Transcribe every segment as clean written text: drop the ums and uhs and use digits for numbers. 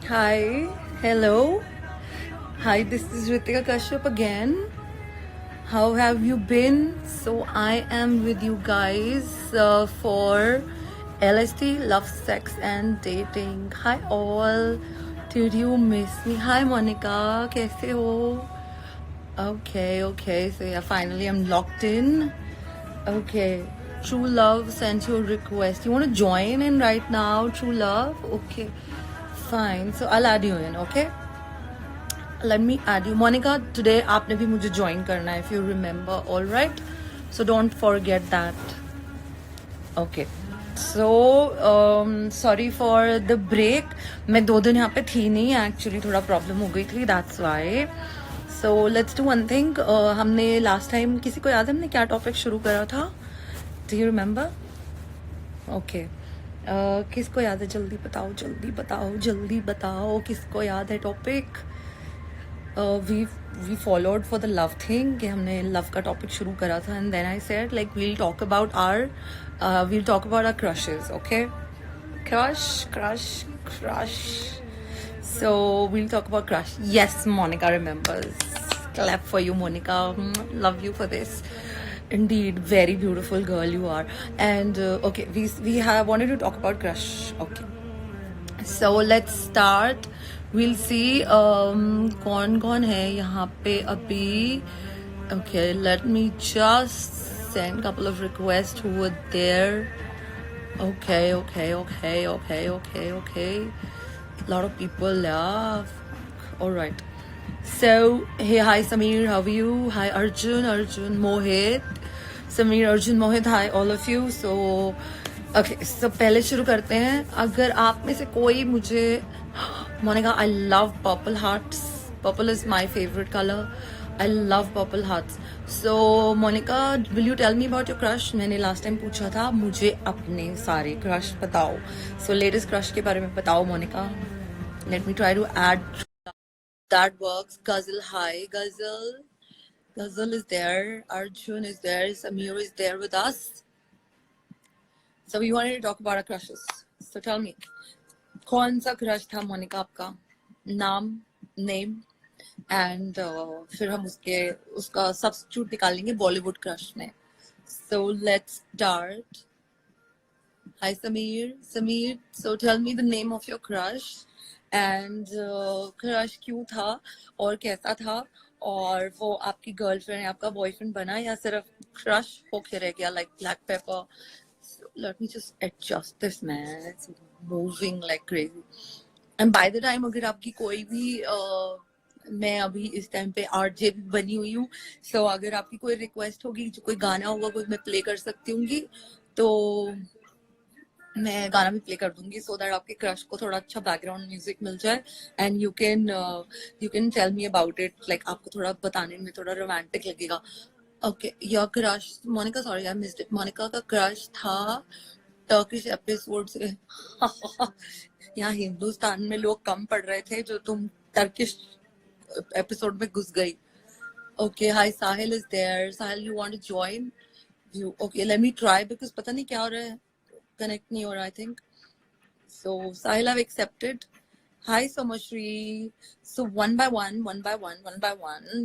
Hi, hello. Hi, this is Ritika Kashyap again. How have you been? So I am with you guys for LSD, love, sex and dating. Hi all. Did you miss me? Hi Monica, कैसे हो? Okay. So yeah, finally I'm locked in. Okay. True Love sent you a request. You want to join in right now, True Love? Okay. Fine. So I'll add you in, okay? Let me add you. Monica, today आपने भी मुझे join करना है, if you remember, all right? So don't forget that. Okay. So sorry for the break. मैं 2 दिन यहाँ पे थी नहीं, actually थोड़ा problem हो गई थी, that's why. So let's do one thing. हमने last time किसी को याद है हमने क्या topic शुरू करा था? Do you remember? Okay. किसको याद है? जल्दी बताओ किसको याद है topic? we followed for the love thing कि हमने love का topic शुरू करा था, and then I said like we'll talk about our crushes, okay? Crush. So we'll talk about crush. Yes, Monica remembers. Clap for you, Monica. Love you for this. Indeed, very beautiful girl you are. And okay, we have wanted to talk about crush. Okay. So let's start. We'll see कौन है यहाँ पे अभी. Okay, let me just send a couple of requests who were there. Okay. A lot of people, yeah. All right. So, hey, hi Sameer, how are you? Hi Arjun, Mohit. Sameer, Arjun, Mohit, hi all of you. So, okay, so पहले शुरू करते हैं. अगर आप में से कोई मुझे Monica, I love purple hearts. Purple is my favorite color. I love purple hearts. So Monica, will you tell me about your crush? मैंने last time पूछा था मुझे अपने सारे crush बताओ. So latest crush के बारे में बताओ Monica. Let me try to add. That works. Ghazal, hi Ghazal. Ghazal is there. Arjun is there. Samir is there with us. So we wanted to talk about our crushes. So tell me, कौन सा crush था मोनिका आपका? नाम, name and फिर हम उसका substitute निकालेंगे Bollywood crush में. So let's start. Hi Samir, so tell me the name of your crush and crush क्यों था और कैसा था, और वो आपकी गर्लफ्रेंड या आपका बॉयफ्रेंड बना या सिर्फ क्रश होके रह गया like black pepper. Let me just adjust this, man. It's moving like crazy. And by the time अगर आपकी कोई भी मैं अभी इस टाइम पे आरजे बनी हुई हूँ, सो अगर आपकी कोई रिक्वेस्ट होगी, जो कोई गाना होगा वो मैं प्ले कर सकती हूँगी, तो मैं गाना भी प्ले कर दूंगी सो दैट आपके क्रश को थोड़ा अच्छा बैकग्राउंड म्यूजिक मिल जाए and you can tell me about it. Like आपको थोड़ा बताने में थोड़ा रोमांटिक लगेगा. Okay, your crush Monica, sorry I missed it. Monica का क्रश था टर्किश एपिसोड से. यहाँ हिंदुस्तान में लोग कम पड़ रहे थे जो तुम टर्किश एपिसोड में घुस गई. Okay, hi Sahil is there. Sahil, you want to join? You okay, let me try because पता नहीं क्या हो रहा है, connect me, or I think so. Sahil, I've accepted. Hi Somashri. So one by one,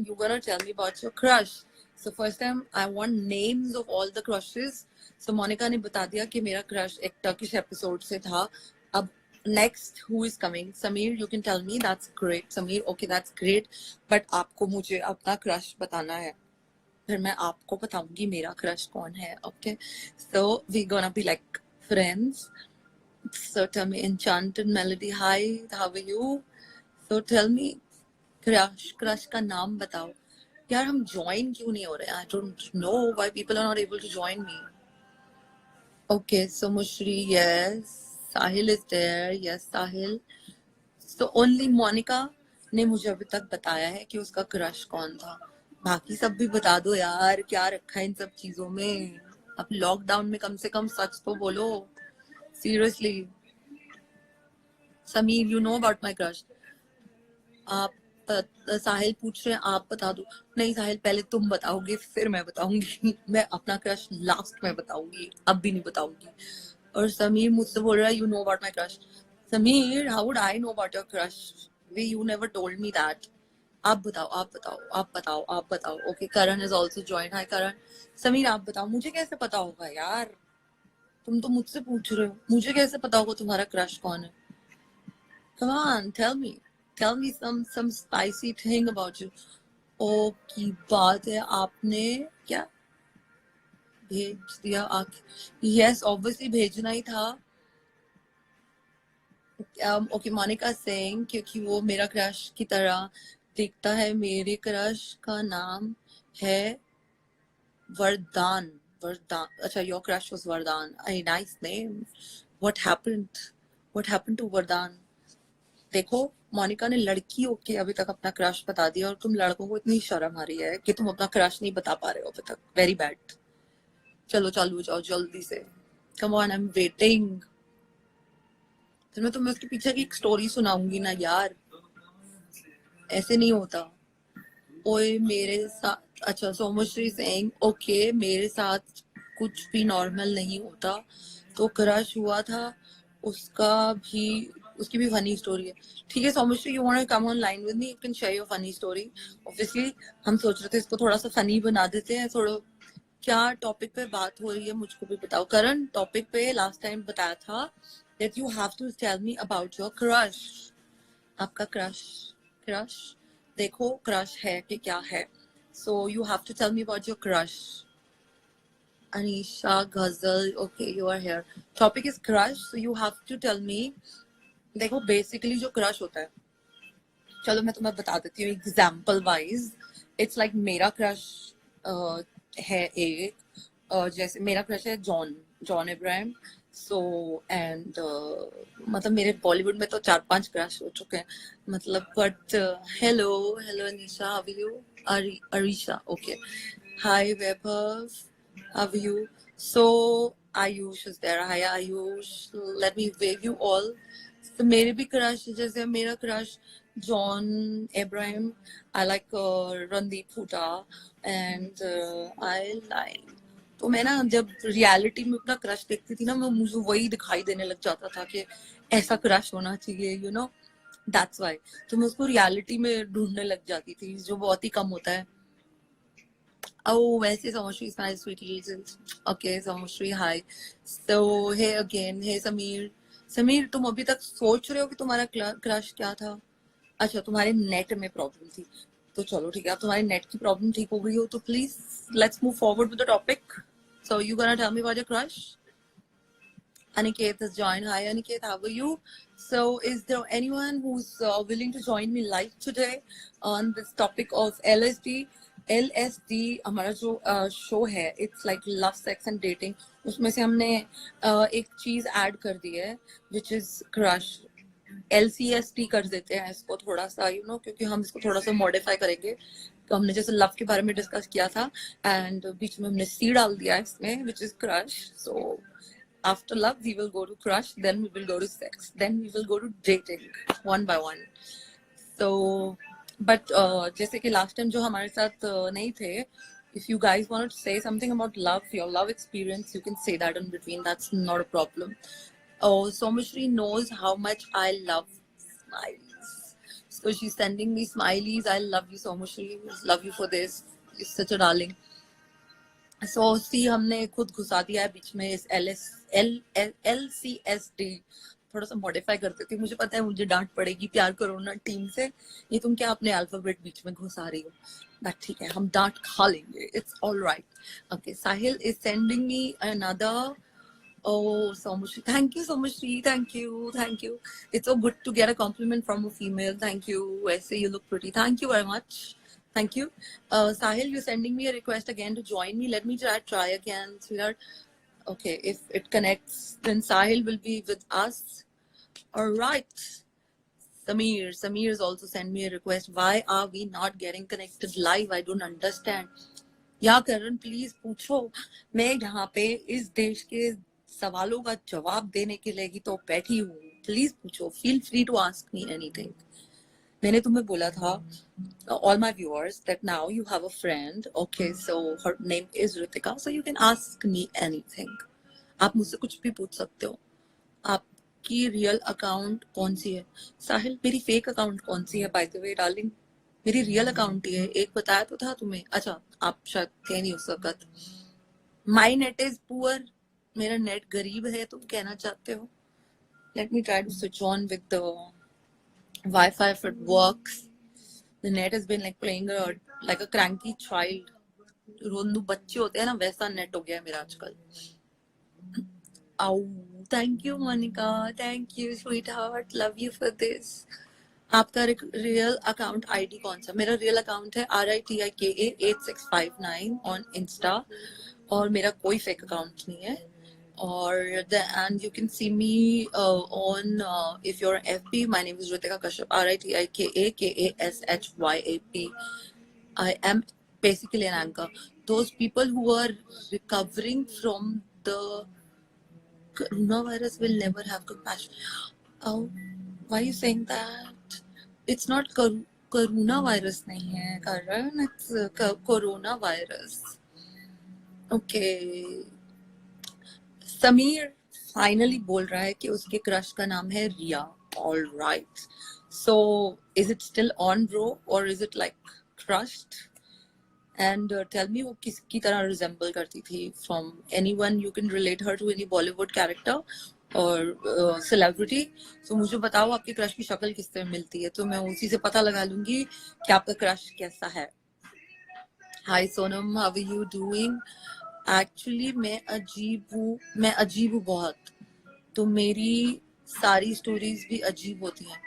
you're gonna tell me about your crush. So first time I want names of all the crushes. So Monica ने बता दिया कि मेरा crush एक Turkish episode से था. अब next who is coming? Sameer, you can tell me. That's great. Sameer, okay, that's great. But आपको मुझे अपना crush बताना है. फिर मैं आपको बताऊंगी मेरा crush कौन है. Okay. So we're gonna be like friends. So tell me, Enchanted Melody, hi, how are you? So tell me, crush का नाम बताओ. यार हम join क्यों नहीं हो रहे? I don't know why people are not able to join me. Okay, so Mushri, yes. Sahil is there, yes Sahil. So only Monica ने मुझे अभी तक बताया है कि उसका crush कौन था. बाकी सब भी बता दो यार, क्या रखा है इन सब चीजों में. अब लॉकडाउन में कम से कम सच तो बोलो. Seriously. Sameer, you know about my crush. आप साहिल पूछ रहे हैं आप बता दो. नहीं साहिल, पहले तुम बताओगे फिर मैं बताऊंगी. मैं अपना क्रश लास्ट में बताऊंगी, अब भी नहीं बताऊंगी. और समीर मुझसे बोल रहा है you know about my crush. Sameer, how would I know about your crush? You never told me that. आप बताओ, आप बताओ, आप बताओ, आप बताओ. Okay, Karan is also joined. Hi Karan. Sameer आप बताओ, मुझे कैसे पता होगा यार? तुम तो मुझसे पूछ रहे हो, मुझे कैसे पता होगा तुम्हारा क्रश कौन है? Come on, tell me some spicy thing about you. ओ की बात है, आपने क्या भेज दिया आके? Yes, obviously भेजना ही था. ओके, मोनिका सिंह, क्योंकि वो मेरा क्रश की तरह दिखता है. मेरे क्रश का नाम है वरदान. वरदान, अच्छा, your crush was Vardaan. A nice name. What happened to Vardaan? देखो, मोनिका ने लड़की होके अभी तक अपना क्रश बता दिया, और तुम लड़कों को इतनी शर्म आ रही है कि तुम अपना क्रश नहीं बता पा रहे हो अभी तक. Very bad. चलो चालू हो जाओ जल्दी से. Come on, I am waiting. फिर मैं तुम्हें उसके पीछे की एक स्टोरी सुनाऊंगी ना यार. ऐसे नहीं होता. ओए मेरे साथ, अच्छा, सोमश्री सिंह, ओके, मेरे साथ कुछ भी नॉर्मल नहीं होता. तो क्रश हुआ था, उसका भी उसकी भी फनी स्टोरी है. ठीक है Somashree, you want to come online with me, you can share your funny story. Obviously हम सोच रहे थे इसको थोड़ा सा फनी बना देते हैं. थोड़ा क्या टॉपिक पे बात हो रही है मुझको भी बताओ. करण, टॉपिक पे लास्ट टाइम बताया था that you have to tell me about your crush. आपका क्रश क्रश देखो, क्रश है कि क्या है. So you have to tell me about your crush. Anisha Ghazal, okay, you are here. Topic is crush, so you have to tell me. देखो, basically जो crush होता है, चलो मैं तुम्हें बता देती हूँ एग्जाम्पल वाइज. इट्स लाइक मेरा क्रश है एक, जैसे मेरा क्रश है John John Ibrahim. So and मतलब मेरे बॉलीवुड में तो 4-5 क्रश हो चुके हैं मतलब. But hello hello Anisha, how are you? Arisha, okay. Hi Vaibhav, how are you? So Ayush is there. Hi Ayush, let me wave you all. तो मेरे भी क्रश, जैसे मेरा crush John Ibrahim, I like Randeep Hooda, and I like, तो मैं ना जब रियलिटी में अपना क्रश देखती थी ना, मैं मुझे वही दिखाई देने लग जाता था कि ऐसा क्रश होना चाहिए, यू नो, दैट्स वाई. तो मैं उसको रियलिटी में ढूंढने लग जाती थी, जो बहुत ही कम होता है. Oh, वैसे Somoshri is my sweetie. Okay, Somoshri, hi. So, hey again, hey Sameer. Sameer, तुम अभी तक सोच रहे हो कि तुम्हारा क्रश क्या था? अच्छा, तुम्हारे नेट में प्रॉब्लम थी. तो चलो ठीक है, अब तुम्हारी नेट की प्रॉब्लम ठीक हो गई हो तो please let's move forward with the topic. So you gonna tell me about your crush. Aniket has joined. Hi Aniket, how are you? So is there anyone who's willing to join me live today on this topic of LSD? LSD हमारा जो show है, it's like love sex and dating. उसमें से हमने एक चीज add कर दी है विच इज क्रश. LCST कर देते हैं इसको थोड़ा सा, यू नो, क्योंकि हम इसको थोड़ा सा मॉडिफाई करेंगे. तो हमने जैसे लव के बारे में डिस्कस किया था, एंड बीच में हमने सी डाल दिया इसमें which is crush. So after love we will go to crush, then we will go to sex, then we will go to dating one by one. So but जैसे कि last time जो हमारे साथ नहीं थे, if you guys want to say something about love, your love experience, you can say that in between, that's not a problem. Oh, Somashri knows how much I love smileys, so she's sending me smileys. I love you Somashri, love you for this, you're such a darling. सो सी हमने खुद घुसा दिया है बीच में इस LCSD. थोड़ा सा modify करते थे. मुझे पता है मुझे डांट पड़ेगी, प्यार करो ना टीम से, ये तुम क्या अपने अल्फाबेट बीच में घुसा रही हो. बट ठीक है, हम डांट खा लेंगे, it's all right. Okay, Sahil is sending me another. Oh, Somashri, thank you, Somashri, thank you. It's so good to get a compliment from a female. Thank you. I say you look pretty. Thank you very much. Thank you. Sahil, you're sending me a request again to join me. Let me try again, sweetheart. Okay, if it connects, then Sahil will be with us. All right. Samir has also sent me a request. Why are we not getting connected live? I don't understand. या करण please पूछो. मैं यहाँ पे इस देश के सवालों का जवाब देने के लिए ही तो बैठी हूँ. प्लीज पूछो. Feel free to ask me anything. मैंने तुम्हें बोला था, all my viewers, that now you have a friend. Okay, so her name is Ritika, so you can ask me anything. आप मुझसे कुछ भी पूछ सकते हो. आप आपकी रियल अकाउंट कौन सी है? साहिल, मेरी फेक अकाउंट कौन सी है बाय द वे डार्लिंग? मेरी रियल अकाउंट ही है, एक बताया तो था तुम्हें। अच्छा, आप शायद थे नहीं उस वक्त। माई नेट इज पुअर, मेरा नेट गरीब है तुम कहना चाहते हो? Let me try to switch on with the wifi if it works. The net has been like playing like a cranky child. रोंदू बच्चे होते हैं ना, वैसा नेट हो गया है मेरा आजकल। आओ, thank you Monica, thank you sweet heart, love you for this. आपका रियल अकाउंट आईडी कौन सा? मेरा रियल अकाउंट है RITIKA8659 ऑन इंस्टा, और मेरा कोई फेक अकाउंट नहीं है। और and you can see me on if your FB, माय नेम इज Ritika Kashyap, RITIKAKASHYAP. I am basically an anchor. Those people who are recovering from the coronavirus will never have compassion. Oh, why are you saying that? It's not coronavirus नहीं है Karan, it's coronavirus. Okay. Sameer finally बोल रहा है कि उसके crush का नाम है रिया. All right. So, is it still on, bro, or is it like crushed? And tell me, वो किसकी तरह resemble करती थी? From anyone you can relate her to, any Bollywood character और celebrity? So मुझे बताओ आपके क्रश की शक्ल किससे मिलती है, तो मैं उसी से पता लगा लूंगी कि आपका क्रश कैसा है. Hi Sonam, how are you doing? Actually मैं अजीब हूँ बहुत, तो मेरी सारी स्टोरीज भी अजीब होती हैं.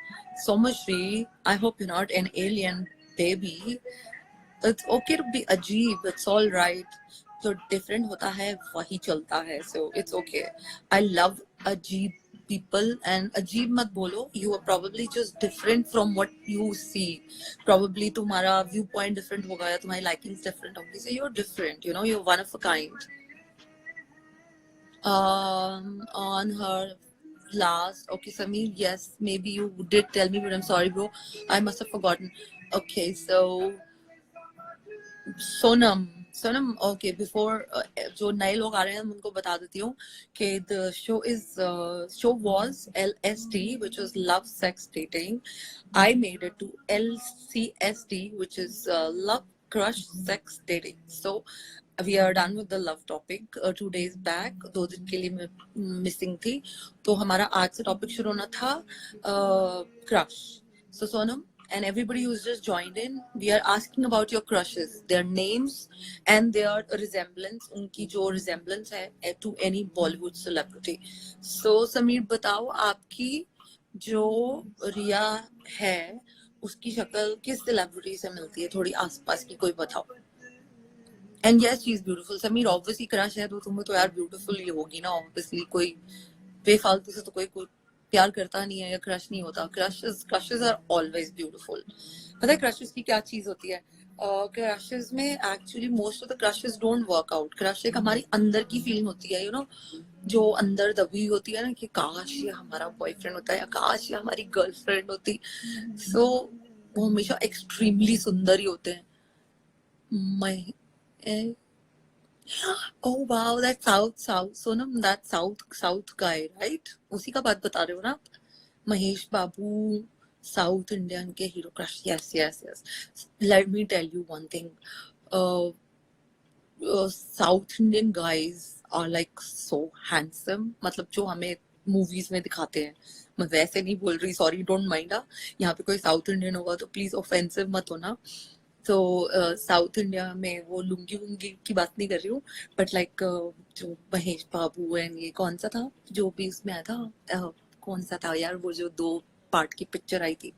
Somashri, I hope you're not an alien, baby. It's okay to be अजीब, it's all right. जो different होता है वही चलता है, so it's okay. I love अजीब people, and अजीब मत बोलो, you are probably just different from what you see. Probably तुम्हारा viewpoint different होगा या तुम्हारी likings different होंगी, so you're different, you know, you're one of a kind. On her last, okay, Sameer, yes, maybe you did tell me, but I'm sorry, bro, I must have forgotten. Okay, so Sonam okay, before जो नए लोग आ रहे हैं उनको बता देती हूँ कि the show was LSD, which was love sex dating. I made it to LCSD, which is love crush sex dating. So we are done with the love topic. 2 days back, 2 दिन के लिए मैं मिसिंग थी, तो हमारा आज से topic शुरू होना था crush. So Sonam and everybody who's just joined in, we are asking about your crushes, their names and their resemblance, उनकी जो resemblance है to any Bollywood celebrity. So Sameer, बताओ आपकी जो रिया है उसकी शक्ल किस सेलिब्रिटी से मिलती है? थोड़ी आसपास की कोई बताओ. And yes, she is beautiful. Sameer, obviously crush है तो तुम्हें तो यार ब्यूटीफुल ही होगी ना, ऑब्वियसली. कोई बेफालतू से तो कोई प्यार करता नहीं है या क्रश नहीं होता. Crushes are always beautiful. पता है क्रशेस की क्या चीज होती है? क्रशेस में actually most of the crushes don't work out. Crush एक हमारी अंदर की फीलिंग होती है, यू नो, जो अंदर दबी होती है ना, कि काश ये हमारा बॉयफ्रेंड होता है या काश ये हमारी गर्लफ्रेंड होती. सो वो हमेशा एक्सट्रीमली सुंदर ही होते हैं. मैं Oh wow, that South Sonam, that South guy, right? उसी का बात बता रहे हो ना आप? महेश बाबू, South Indian के hero crush. Yes. Let me tell you one thing. South Indian guys are like so handsome. मतलब जो हमें movies में दिखाते हैं. मैं वैसे नहीं बोल रही, sorry, don't mind. यहाँ पे कोई South Indian होगा तो please offensive मत होना. तो साउथ इंडिया में वो लुंगी वुंगी की बात नहीं कर रही हूँ, बट लाइक जो महेश बाबू एंड ये कौन सा था जो भी उसमें आया था, कौन सा था यार वो जो 2 पार्ट की पिक्चर आई थी,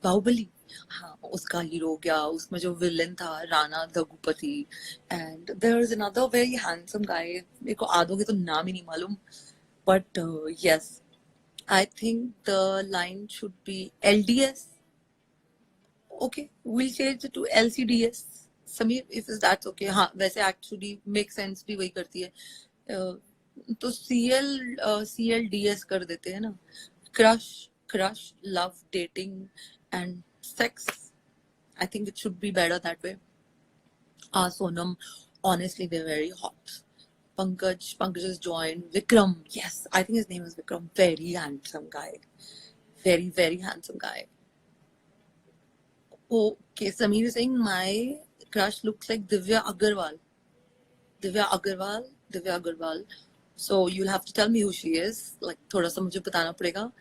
बाहुबली. हाँ, उसका हीरो हो गया. उसमें जो विलन था Rana Daggubati. And there is another very handsome guy, मेरे को आधों के तो नाम ही नहीं मालूम, but yes, I think the line should be LDS. Okay, we'll change it to LCDS. Sameer, if that's okay. हाँ, वैसे actually make sense भी वही करती है. तो CLDS कर देते हैं ना. Crush, love, dating and sex. I think it should be better that way. Sonam, honestly, they're very hot. Pankaj has joined. Vikram, yes, I think his name is Vikram. Very handsome guy. Very handsome guy. Okay, Sameer is saying my crush looks like Divya Agarwal. Divya Agarwal. So you'll have to tell me who she is. Like थोड़ा सा मुझे बताना पड़ेगा.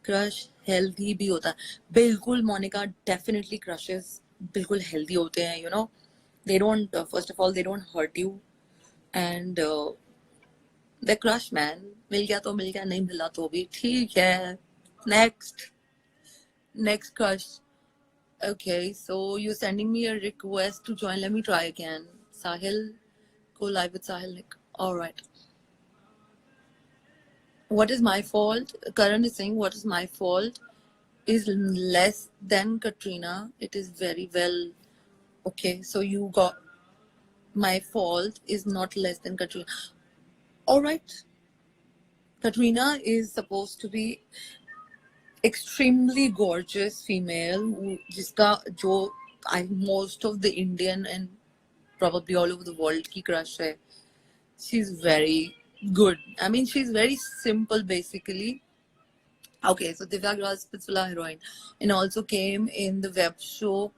Crush healthy भी होता है. बिल्कुल Monica, definitely crushes बिल्कुल healthy होते हैं. You know, they don't first of all they don't hurt you, and the crush man. मिल गया तो मिल गया, नहीं मिला तो भी ठीक है. Next crush. Okay, so you're sending me a request to join. Let me try again. Sahil, go live with Sahil Nick. All right. What is my fault? Karan is saying, what is my fault is less than Katrina. It is very well. Okay, so you got my fault is not less than Katrina. All right. Katrina is supposed to be extremely gorgeous female जिसका जो most of the Indian and probably all over the world की crush है. She's very good. I mean, she's very simple basically. Okay, so Divya Agarwal's Spitzvilla heroine and also came in the web show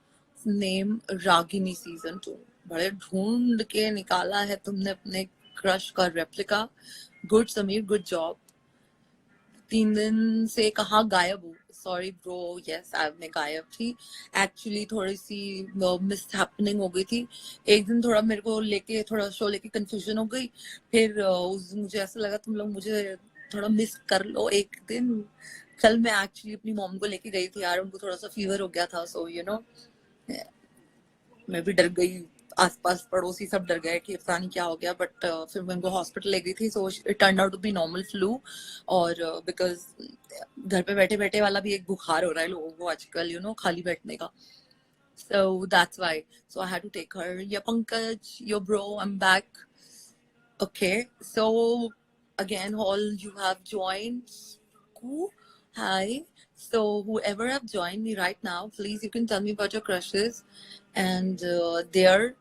named Ragini season 2. बड़े ढूंढ के निकाला है तुमने अपने crush का replica. Good Sameer, good job. 3 दिन से कहाँ गायब हूँ? Sorry bro, yes, मैं गायब थी. Actually थोड़ी सी मिसहैपनिंग हो गई थी. एक दिन थोड़ा मेरे को लेके थोड़ा शो लेके कंफ्यूजन हो गई. फिर मुझे ऐसा लगा तुम लोग मुझे थोड़ा मिस कर लो एक दिन. कल मैं एक्चुअली अपनी मॉम को लेके गई थी यार, उनको थोड़ा सा फीवर हो गया था. सो यू नो मैं भी डर गई, आसपास पड़ोसी सब डर गए कि पता नहीं क्या हो गया. बट फिर मैं उनको हॉस्पिटल ले गई थी. So it turn out to be normal flu. और बिकॉज घर पे बैठे बैठे वाला भी एक बुखार हो रहा है लोगों को आजकल, यू नो, खाली बैठने का. So that's why. So I had to take her. Yeah, Pankaj, yo bro, I'm back. Okay, so again, all you have joined. Cool. Hi. So whoever have joined me right now, please you can tell me about your crushes and their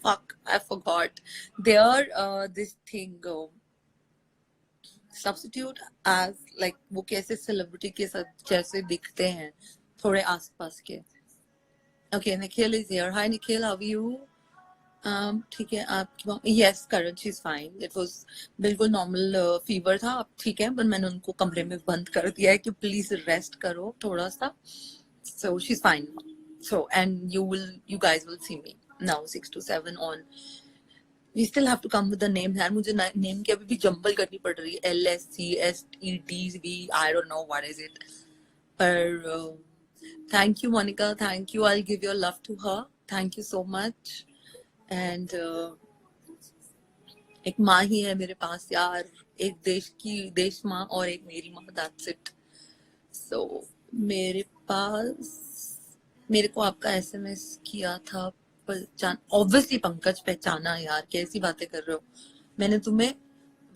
fuck, I forgot their this thing. Substitute as like वो कैसे celebrity के साथ जैसे दिखते हैं थोड़े आसपास के. Okay, Nikhil is here. Hi Nikhil, how are you? ठीक है आपकी mom. Yes, Karan, she's fine. It was बिल्कुल normal fever था. अब ठीक है, पर मैंने उनको कमरे में बंद कर दिया है कि please rest करो थोड़ा सा. So she's fine. So and you guys will see me now 6 to 7 on. We still have to come with the name. यार मुझे name की अभी भी जंबल करनी पड़ रही है. LSCSTV, I don't know what is it. पर thank you Monica, thank you. I'll give your love to her. Thank you so much. And एक माँ ही है मेरे पास यार, एक देश माँ और एक मेरी माँ. That's it. So मेरे को आपका SMS किया था पहचान. ऑब्वियसली पंकज पहचाना यार, कैसी बातें कर रहे हो. मैंने तुम्हें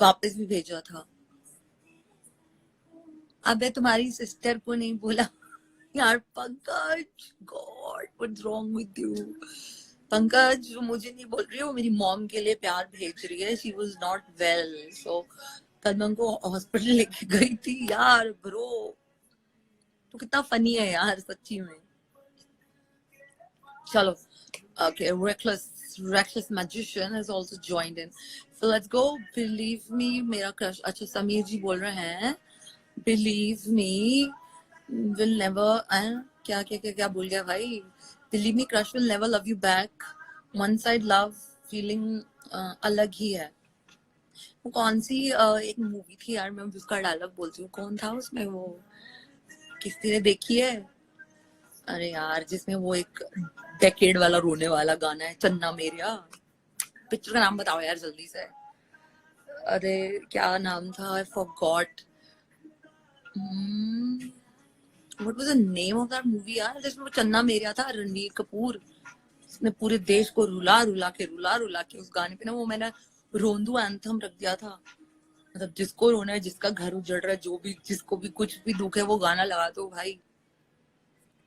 वापस भी भेजा था. अबे तुम्हारी सिस्टर को नहीं बोला यार. Pankaj, God what's wrong with you. Pankaj मुझे नहीं बोल रही हो, मेरी मॉम के लिए प्यार भेज रही है. She was not well. So कल मैं उनको हॉस्पिटल लेके गई थी यार. ब्रो तो कितना फनी है यार सच्ची में. चलो. Okay, reckless magician has also joined in. So let's go. Believe me, मेरा crush. अच्छा समीर जी बोल रहे हैं. Believe me, will never. क्या बोल गया भाई. Believe me, crush will never love you back. One side love feeling अलग ही है. वो कौन सी एक मूवी थी यार, मैं उसका डायलॉग बोलती हूँ. कौन था उसमें, वो किसी ने देखी है? अरे यार जिसमें वो एक डेकेड वाला रोने वाला गाना है, चन्ना मेरिया. पिक्चर का नाम बताओ यार जल्दी से. अरे क्या नाम था, I forgot. What was the name of that movie यार, जिसमें वो चन्ना मेरिया था, रणवीर कपूर. उसने पूरे देश को रुला रुला के उस गाने पे ना, वो मैंने रोंदू एंथम रख दिया था. मतलब जिसको रोना है, जिसका घर उजड़ रहा है, जो भी जिसको भी कुछ भी दुख है, वो गाना लगा दो भाई.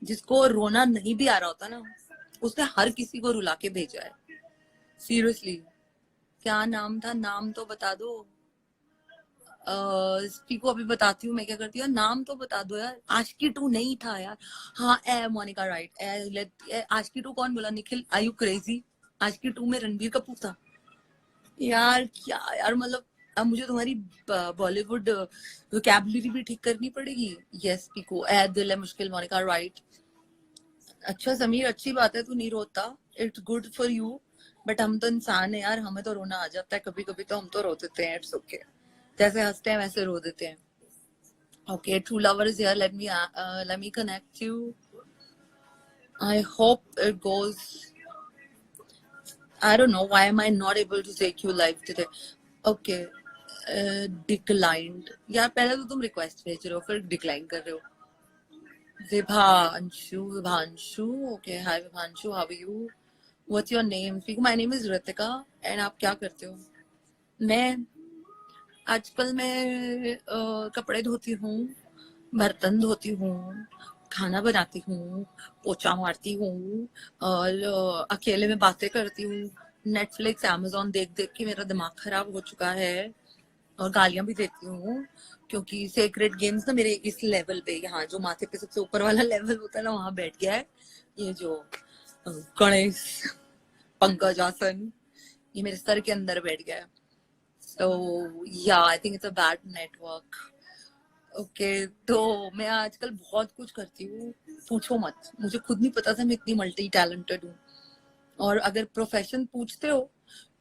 जिसको रोना नहीं भी आ रहा होता ना, उसने हर किसी को रुला के भेजा है. सीरियसली क्या नाम था, नाम तो बता दो। स्पीको अभी बताती हूँ मैं क्या करती हूँ, नाम तो बता दो यार। आशिकी 2 नहीं था यार। हाँ, ए मोनिका राइट। आशिकी 2 कौन बोला? Nikhil, are you crazy? Aashiqui 2 में रणबीर कपूर था यार। क्या यार, मतलब अब मुझे तुम्हारी बॉलीवुड वोकैबुलरी भी ठीक करनी पड़ेगी। यस पीको, ए दिल है मुश्किल, मोनिका राइट। अच्छा समीर, अच्छी बात है तू नहीं रोता, it's good for you. But हम तो इंसान है यार, हमें तो रोना आ जाता है कभी कभी, तो हम तो रो देते हैं। इट्स ओके, जैसे हंसते हैं वैसे रो देते हैं। Okay, true lover is here, let me connect you. I hope it goes. I don't know why am I not able to take you live today. Okay, declined. यार पहले तो तुम रिक्वेस्ट भेज रहे हो फिर डिक्लाइन कर रहे हो। Vibhanshu, Vibhanshu, okay hi Vibhanshu, how are you? What's your name? My name is Ritika. And आप क्या करते हो? मैं आजकल मैं कपड़े धोती हूँ, बर्तन धोती हूँ, खाना बनाती हूँ, पोछा मारती हूँ, और अकेले में बातें करती हूँ। नेटफ्लिक्स अमेजोन देख देख के मेरा दिमाग खराब हो चुका है, और गालियां भी देती हूँ क्योंकि सेक्रेट गेम्स ना मेरे इस लेवल पे, यहाँ जो माथे पे सबसे ऊपर वाला लेवल होता है ना, वहां बैठ गया है ये जो गणेश पंकज आसन, ये मेरे सर के अंदर बैठ गया है। So yeah, I think it's a bad network. Okay, तो मैं आजकल बहुत कुछ करती हूँ, पूछो मत। मुझे खुद नहीं पता था मैं इतनी मल्टी टैलेंटेड हूँ। और अगर प्रोफेशन पूछते हो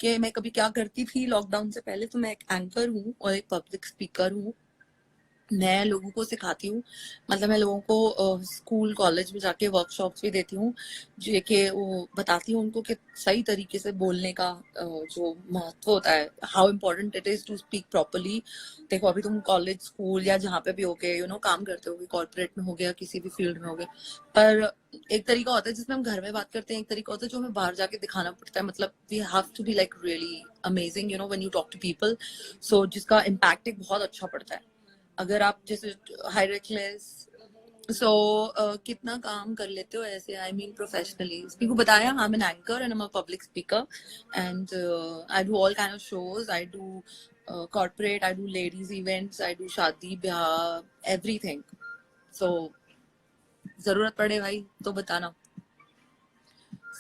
कि मैं कभी क्या करती थी लॉकडाउन से पहले, तो मैं एक एंकर हूँ और एक पब्लिक स्पीकर हूँ। मैं लोगों को सिखाती हूँ, मतलब मैं लोगों को स्कूल कॉलेज में जाके वर्कशॉप्स भी देती हूँ, जो कि वो बताती हूँ उनको कि सही तरीके से बोलने का जो महत्व होता है, how important it is to speak properly. देखो अभी तुम कॉलेज स्कूल या जहाँ पे भी हो गए, काम करते हो, कॉर्पोरेट में हो गया, किसी भी फील्ड में हो गया, पर एक तरीका होता है जिसमें हम घर में बात करते हैं, एक तरीका होता है जो हमें बाहर जाके दिखाना पड़ता है। मतलब we have to be like really amazing when you talk to people, so जिसका इम्पैक्ट एक बहुत अच्छा पड़ता है। अगर आप जैसे हायरक्लेस, सो कितना काम कर लेते हो ऐसे, आई मीन प्रोफेशनली। को बताया, I am an anchor and I am a public speaker, and I do all kind of shows, I do corporate, I do ladies events, I do शादी ब्याह, एवरीथिंग। सो जरूरत पड़े भाई तो बताना।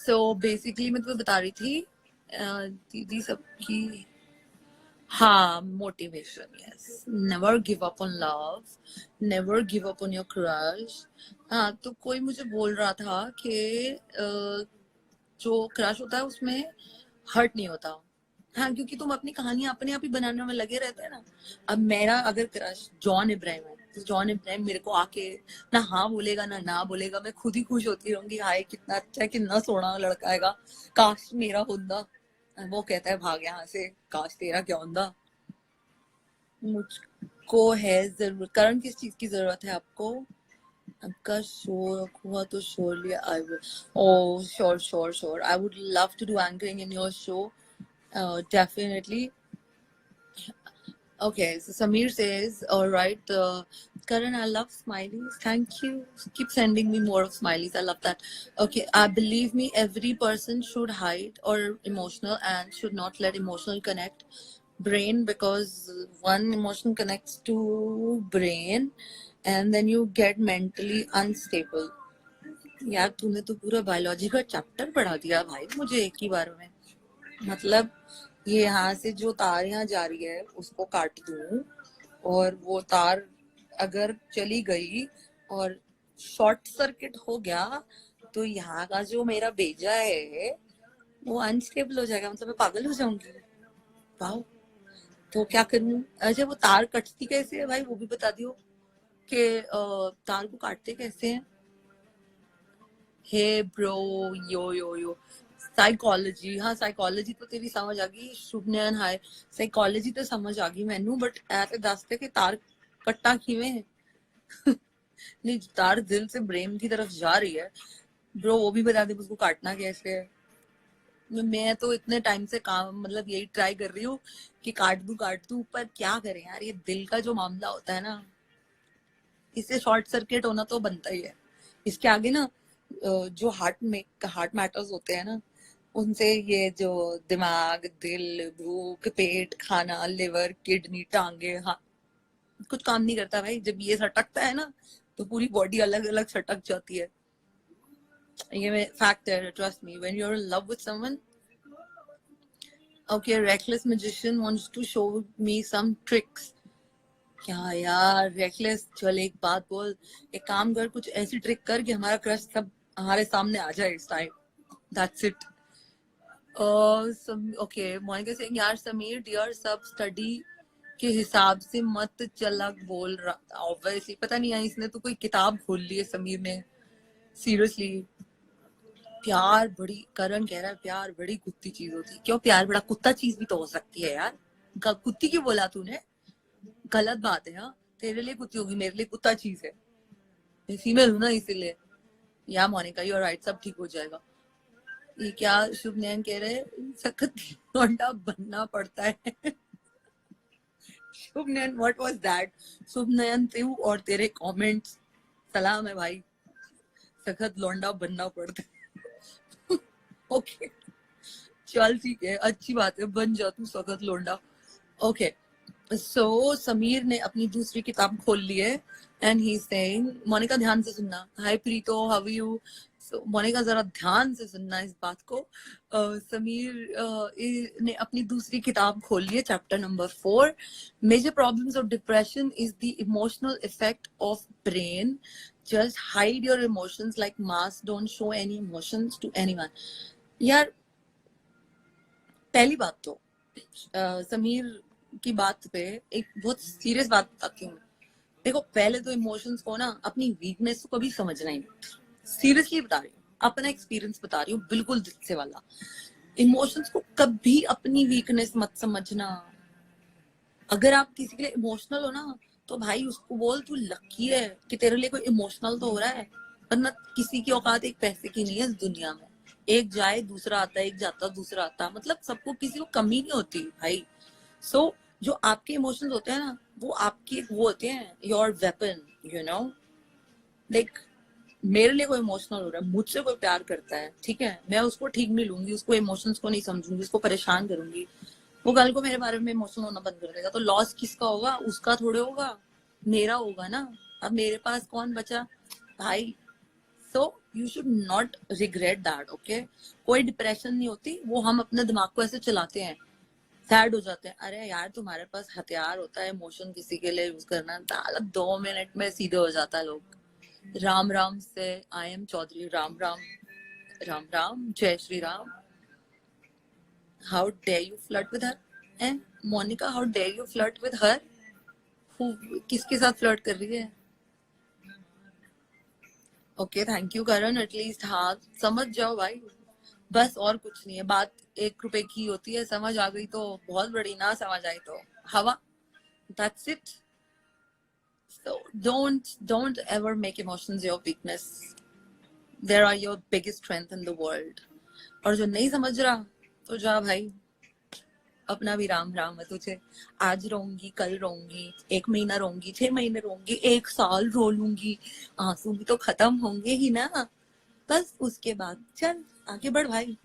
सो बेसिकली मैं तुम्हें बता रही थी दीदी सबकी, हाँ motivation, yes, never give up on love, never give up on your crush. हाँ, तो कोई मुझे बोल रहा था कि जो क्रश होता है उसमें हर्ट नहीं होता। हाँ, क्योंकि तुम अपनी कहानियां अपने आप ही बनाने में लगे रहते हैं ना। अब मेरा अगर क्रश जॉन इब्राहिम है, तो जॉन इब्राहिम मेरे को आके ना हाँ बोलेगा ना बोलेगा, मैं खुद ही खुश होती रहूंगी, हाय कितना अच्छा है, कितना सोना लड़का आएगा, काश मेरा होता। वो कहता है भाग यहाँ से, काश तेरा क्या होता। मुझको है जरूरत, करण किस चीज की जरूरत है आपको? आपका शो हुआ तो surely I will, oh sure sure sure, I would love to do anchoring in your show, definitely. Okay, so Samir says, all right, Karan, I love smileys. Thank you. Keep sending me more of smileys. I love that. Okay, believe me, every person should hide or emotional and should not let emotional connect brain, because one emotion connects to brain and then you get mentally unstable. यार तूने तो पूरा biology का chapter पढ़ा दिया भाई मुझे एक ही बार में। मतलब ये यहाँ से जो तार यहाँ जा रही है उसको काट दूं, और वो तार अगर चली गई और शॉर्ट सर्किट हो गया, तो यहाँ का जो मेरा बेजा है वो अनस्टेबल हो जाएगा, मतलब मैं पागल हो जाऊंगी। वाह, तो क्या करूं? अच्छा, वो तार कटती कैसे है भाई, वो भी बता दियो कि तार को काटते कैसे हैं। हे ब्रो, यो साइकोलॉजी, हाँ साइकोलॉजी तो तेरी समझ आ गई। शुभनयन हाय, साइकोलॉजी तो समझ आ गई मैनू, बट ऐसे दसते कि तार कट्टा किवें नहीं, तार दिल से ब्रेन की तरफ जा रही है ब्रो, वो भी बता दे उसको काटना कैसे है। मैं तो इतने टाइम से काम, मतलब यही ट्राई कर रही हूँ कि काट दूं, पर क्या करें यार, ये दिल का जो मामला होता है ना, इससे शॉर्ट सर्किट होना तो बनता ही है। इसके आगे ना जो हार्ट मैटर्स होते हैं ना, उनसे ये जो दिमाग, दिल, भूख, पेट, खाना, लिवर, किडनी, टांगे, हाँ, कुछ काम नहीं करता भाई। जब ये सटकता है ना तो पूरी बॉडी अलग अलग सटक जाती है। ये फैक्ट है, trust me. When you are in love with someone, okay, reckless magician wants to show me some tricks. क्या यार रेकलेस, चल एक बात बोल, एक काम कर, कुछ ऐसी ट्रिक कर कि हमारा क्रश सब हमारे सामने आ जाए इस time. That's it. Okay, Monica Singh, यार समीर डियर, सब स्टडी के हिसाब से मत चलक बोल रहा। ऑब्वियसली पता नहीं है, इसने तो कोई किताब खोल ली है समीर ने, सीरियसली। प्यार बड़ी, करण कह रहा है प्यार बड़ी कुत्ती चीज होती है। क्यों, प्यार बड़ा कुत्ता चीज भी तो हो सकती है यार। कुत्ती क्यों बोला तूने, गलत बात है। हाँ, तेरे लिए कुत्ती होगी, मेरे लिए कुत्ता चीज है। मैं फीमेल हूं ना इसीलिए। या मोनिका यू आर राइट, सब ठीक हो जाएगा। ये क्या शुभ नयन कह रहे हैं, सखत लौंडा बनना पड़ता है। शुभ नयन, व्हाट वाज दैट? शुभ नयन, तू और तेरे कमेंट्स, सलाम है भाई। सखत लौंडा बनना पड़ता है। ओके, चल ठीक है, अच्छी बात है, बन जा तू सखत लौंडा। ओके, सो समीर ने अपनी दूसरी किताब खोल ली है and he is saying, Monica ध्यान से सुनना। Hi Preeto, how are you? So Monica जरा ध्यान से सुनना इस बात को। समीर ने अपनी दूसरी किताब खोल ली है, chapter number 4, major problems of depression is the emotional effect of brain, just hide your emotions like mask, don't show any emotions to anyone. यार पहली बात तो समीर की बात पे एक बहुत सीरियस बात बताती हूँ। देखो, पहले तो इमोशंस को ना, अपनी वीकनेस को कभी समझना ही नहीं। सीरियसली बता रही हूँ, अपना एक्सपीरियंस बता रही हूँ, बिल्कुल दिल से वाला। इमोशंस को कभी अपनी वीकनेस मत समझना। अगर आप किसी के लिए इमोशनल हो ना, तो भाई उसको बोल तू लकी है कि तेरे लिए कोई इमोशनल तो हो रहा है, वरना किसी की औकात एक पैसे की नहीं है इस दुनिया में। एक जाए दूसरा आता है, एक जाता दूसरा आता है, मतलब सबको, किसी को कमी नहीं होती भाई। सो जो आपके इमोशंस होते हैं ना, वो आपकी वो होते हैं, your weapon, you know. Like मेरे लिए कोई इमोशनल हो रहा है, मुझसे कोई प्यार करता है, ठीक है, मैं उसको ठीक नहीं लूंगी, उसको इमोशंस को नहीं समझूंगी, उसको परेशान करूंगी, वो कल को मेरे बारे में इमोशनल होना बंद कर देगा, तो लॉस किसका होगा? उसका थोड़े होगा, मेरा होगा ना। अब मेरे पास कौन बचा भाई? So you should not regret that, okay. कोई डिप्रेशन नहीं होती, वो हम अपने दिमाग को ऐसे चलाते हैं, सैड हो जाते हैं। अरे यार, तुम्हारे पास हथियार होता है इमोशन किसी के लिए यूज करना, 2 मिनट में सीधे हो जाता है लोग। राम राम से, I am Chaudhary, Ram Ram, Ram Ram, Jai Shri Ram. How dare you flirt with her? And Monica, how dare you flirt with her? किसके साथ फ्लर्ट कर रही है? ओके, थैंक यू करण, एटलीस्ट हाँ समझ जाओ भाई, बस और कुछ नहीं है। बात 1 रुपए की होती है, समझ आ गई तो बहुत बड़ी, ना समझ आई तो हवा। That's it. So don't ever make emotions your weakness. They are your biggest strength in the world. और जो नहीं समझ रहा तो जा भाई, अपना भी राम राम है तुझे। आज रोऊंगी, कल रोऊंगी, 1 महीना रोऊंगी, 6 महीने रोऊंगी, 1 साल रो लूंगी, आंसू भी तो खत्म होंगे ही ना। बस उसके बाद चल आगे बढ़ भाई।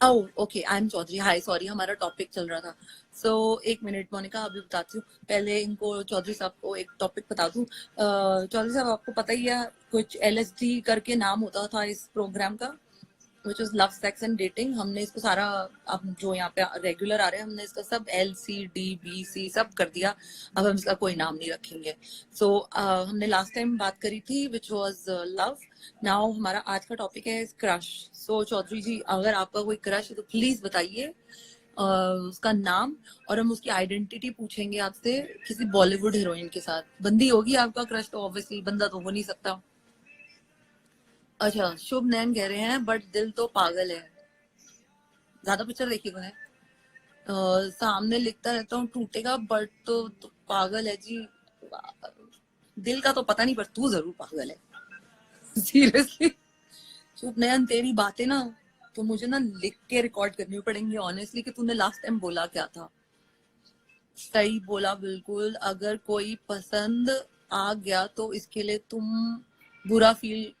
Oh okay, I am Chaudhary, hi sorry, हमारा टॉपिक चल रहा था। सो 1 मिनट मोनिका, अभी बताती हूँ। पहले इनको, चौधरी साहब को एक टॉपिक बता दूं। चौधरी साहब, आपको पता ही है, कुछ LSD करके नाम होता था इस प्रोग्राम का, which is love sex and dating. हमने इसको सारा, अब जो यहाँ पे रेगुलर आ रहे हैं, हमने इसका सब LCDBC सब कर दिया। अब हम इसका कोई नाम नहीं रखेंगे। सो हमने लास्ट टाइम बात करी थी विच वॉज लव। नाउ हमारा आज का टॉपिक है क्रश। सो चौधरी जी, अगर आपका कोई क्रश है तो प्लीज बताइए उसका नाम, और हम उसकी आइडेंटिटी पूछेंगे आपसे, किसी बॉलीवुड हीरोइन के साथ। बंदी होगी आपका क्रश तो, ऑब्वियसली बंदा तो हो नहीं सकता। अच्छा, शुभ नयन कह रहे हैं बट दिल तो पागल है। ज्यादा पिक्चर देखी तूने? सामने लिखता रहता हूँ टूटेगा बट तो पागल है जी। दिल का तो पता नहीं, पर तू जरूर पागल है। सीरियसली शुभ नयन, तेरी बातें ना तो मुझे ना लिख के रिकॉर्ड करनी पड़ेंगी ऑनेस्टली, कि तूने लास्ट टाइम बोला क्या था। सही बोला बिल्कुल। अगर कोई पसंद आ गया तो इसके लिए तुम बुरा फील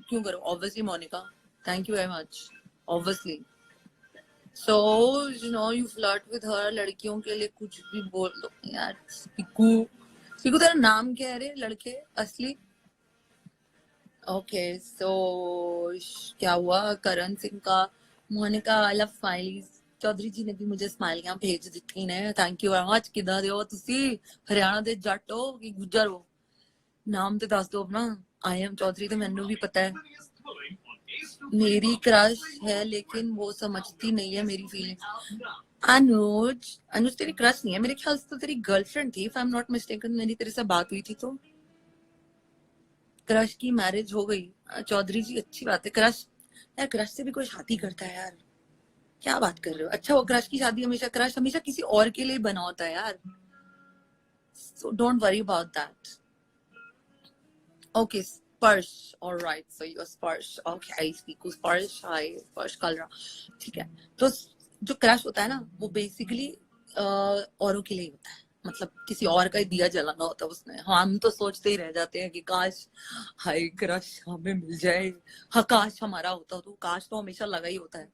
क्यों करो? Obviously Monica, thank you very much, obviously. So you flirt with her. लड़कियों के लिए कुछ भी बोल दो यार. पिकू पिकू तेरा नाम क्या है रे लड़के असली? ओके सो क्या हुआ करण सिंह का Monica I love smileys Chaudhary ji ने भी मुझे स्माइलियां भेज ਦਿੱਤੀ ਨੇ ਥੈਂਕ ਯੂ ਵੈਰੀ ਮਚ ਕਿਦਾਂ ਦੇ ਹੋ ਤੁਸੀਂ ਹਰਿਆਣਾ ਦੇ ਜੱਟ ਹੋ ਕਿ ਗੁੱਜਰ ਹੋ ਨਾਮ ਤੇ ਦੱਸ ਦਿਓ ਆਪਣਾ आई एम चौधरी तो मैंने भी पता है मेरी क्रश है लेकिन वो समझती नहीं है मेरी फीलिंग अनुज अनुज तेरी क्रश नहीं है मेरे ख्याल से तो तेरी गर्लफ्रेंड थी if I am not mistaken मेरी तेरे से बात हुई थी तो क्रश की मैरिज हो गई चौधरी जी अच्छी बात है क्रश यार क्रश से भी कोई शादी करता है यार क्या बात कर रहे हो अच्छा वो क्रश की शादी हमेशा क्रश हमेशा किसी और के लिए बना होता है यार so don't worry about that okay स्पर्श ऑलराइट सो यू स्पर्श ओके आई स्पीक स्पर्श हाय स्पर्श कलरा ठीक है तो जो क्रश होता है ना वो बेसिकली औरों के लिए होता है मतलब किसी और का दिया जलाना होता है उसने हम तो सोचते ही रह जाते हैं कि काश हाय क्रश हमें मिल जाए हाँ काश हमारा होता तो काश तो हमेशा लगा ही होता है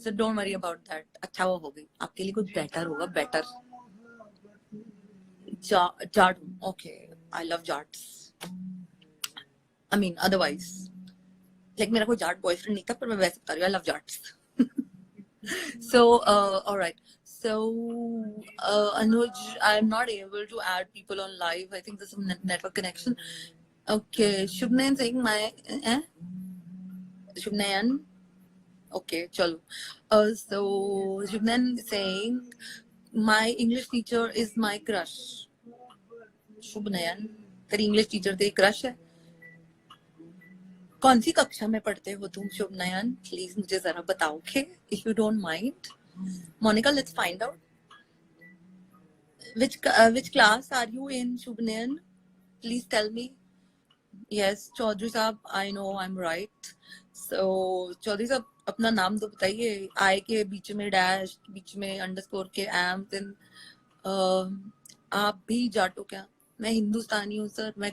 so don't worry about that अच्छा वो हो गई आपके लिए कुछ बेटर होगा better Jat okay I love Jats I mean otherwise like मेरा कोई जाट बॉयफ्रेंड नहीं था पर मैं वैसे बता रही हूँ I love Jats so all right so Anuj I'm not able to add people on live I think there's some network connection okay Shubhnayan saying my Shubhnayan okay chalo so Shubhnayan saying my English teacher is my crush Shubhnayan तेरी English teacher तेरी crush है कौन सी कक्षा में पढ़ते हो तुम शुभ Nayan please मुझे जरा बताओगे if you don't mind Monica let's find out which class are you in Shubh Nayan please tell me yes Chaudhary साहब I know I am right so Chaudhary साहब अपना नाम तो बताइए आई के बीच में डैश बीच में अंडरस्कोर के एम देन आप भी जाटो क्या मैं हिंदुस्तानी हूँ सर मैं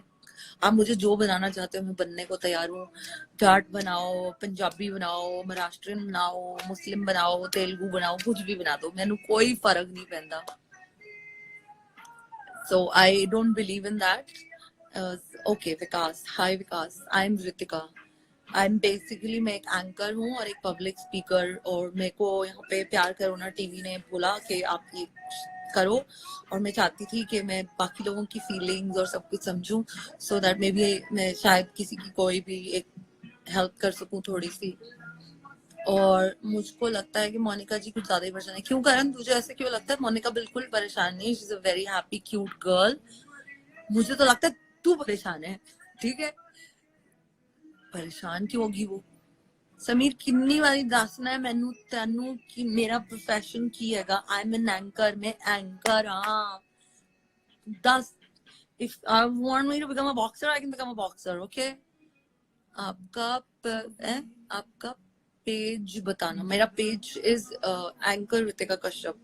आप मुझे जो बनाना चाहते हो मैं बनने को तैयार हूँ जाट बनाओ पंजाबी बनाओ महाराष्ट्रियन बनाओ मुस्लिम बनाओ तेलुगु बनाओ कुछ भी बना दो मैंने कोई फर्क नहीं पैंदा so I don't believe in that okay Vikas hi Vikas I am Ritika I am basically मैं एक एंकर हूँ और एक पब्लिक स्पीकर और मेरे को यहाँ पे प्यार करोना टीवी ने बोला कि आप ये करो और मैं चाहती थी कि मैं बाकी लोगों की फीलिंग्स और सब कुछ समझूं सो दैट मे बी मैं शायद किसी की कोई भी एक हेल्प कर सकूं थोड़ी सी और मुझको लगता है कि मोनिका जी कुछ ज्यादा ही परेशान है क्यों करण तुझे ऐसे क्यों लगता है मोनिका बिल्कुल परेशान नहीं she is a very happy cute girl मुझे तो लगता है तू परेशान है ठीक है परेशान क्यों होगी वो समीर किन्नी वारी दसना है मैनू तेनू कि मेरा प्रोफेशन की हैगा आई एम एन एंकर मैं एंकर हाँ दस if I want me to become a boxer I can become a boxer okay आपका पेज बताना मेरा page is anchor Ritika Kashyap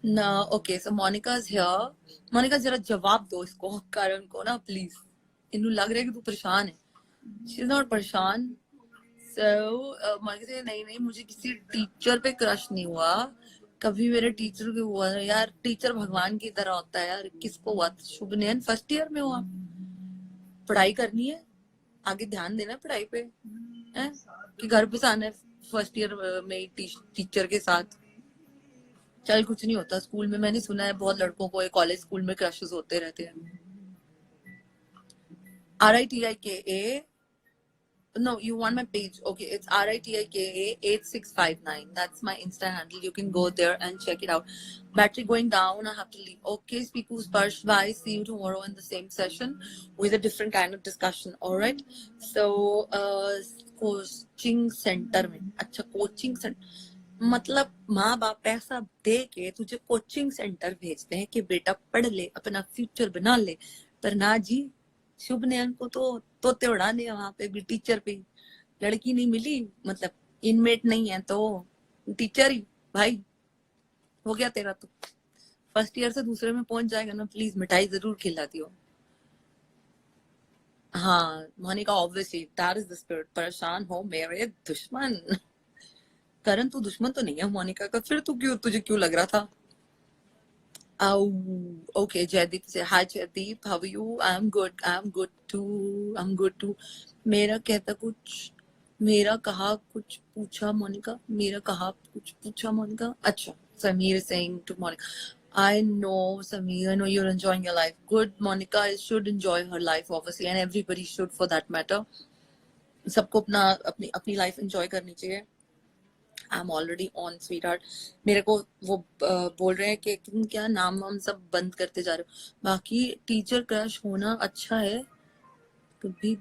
ना okay so Monica is here Monica जरा जवाब दो इसको कारण को ना प्लीज इन्हें लग रहा है कि तू परेशान है शी इज नॉट परेशान मोनिका नहीं मुझे किसी टीचर पे क्रश नहीं हुआ कभी मेरे टीचर को हुआ यार टीचर भगवान की तरह होता है यार किसको हुआ शुभ नयन फर्स्ट ईयर में हो आप पढ़ाई करनी है आगे ध्यान देना है पढ़ाई पे है कि घर पे आना है फर्स्ट ईयर में टीचर के साथ चल कुछ नहीं होता स्कूल में मैंने सुना है बहुत लड़कों को कॉलेज स्कूल में क्रशेस होते रहते हैं RITIKA no you want my page okay it's RITIKA8659 that's my Insta handle you can go there and check it out battery going down I have to leave okay speaku sparsh bye see you tomorrow in the same session with a different kind of discussion all right so coaching centre में अच्छा coaching centre मतलब माँ बाप पैसा दे के तुझे coaching centre भेजते हैं कि बेटा पढ़ ले अपना फ्यूचर बना ले पर ना जी शुभ नयन को तो तोते उड़ाने वहां पे भी टीचर पे लड़की नहीं मिली मतलब इनमेट नहीं है तो टीचर ही भाई हो गया तेरा तो फर्स्ट ईयर से दूसरे में पहुंच जाएगा ना प्लीज मिठाई जरूर खिला दियो हाँ Monica obviously that is the spirit, परेशान हो मेरे दुश्मन। करण तू दुश्मन तो नहीं है मोनिका का, फिर तुझे क्यों लग रहा था? ओके जयदीप से hi Jaideep, how are you? I am good too. मेरा कहता कुछ, मेरा कहा कुछ पूछा मोनिका, मेरा कहा कुछ पूछा मोनिका। अच्छा, Samir is saying to Monica, I know Samir, I know you're enjoying your life. Good, Monica should enjoy her life obviously, and everybody should for that matter. सबको अपनी अपनी लाइफ एंजॉय करनी चाहिए। I am already on sweet heart. मेरे को वो बोल रहे हैं कि तुम क्या नाम वाम सब बंद करते जा रहे हो। बाकी टीचर क्रश होना अच्छा है, कभी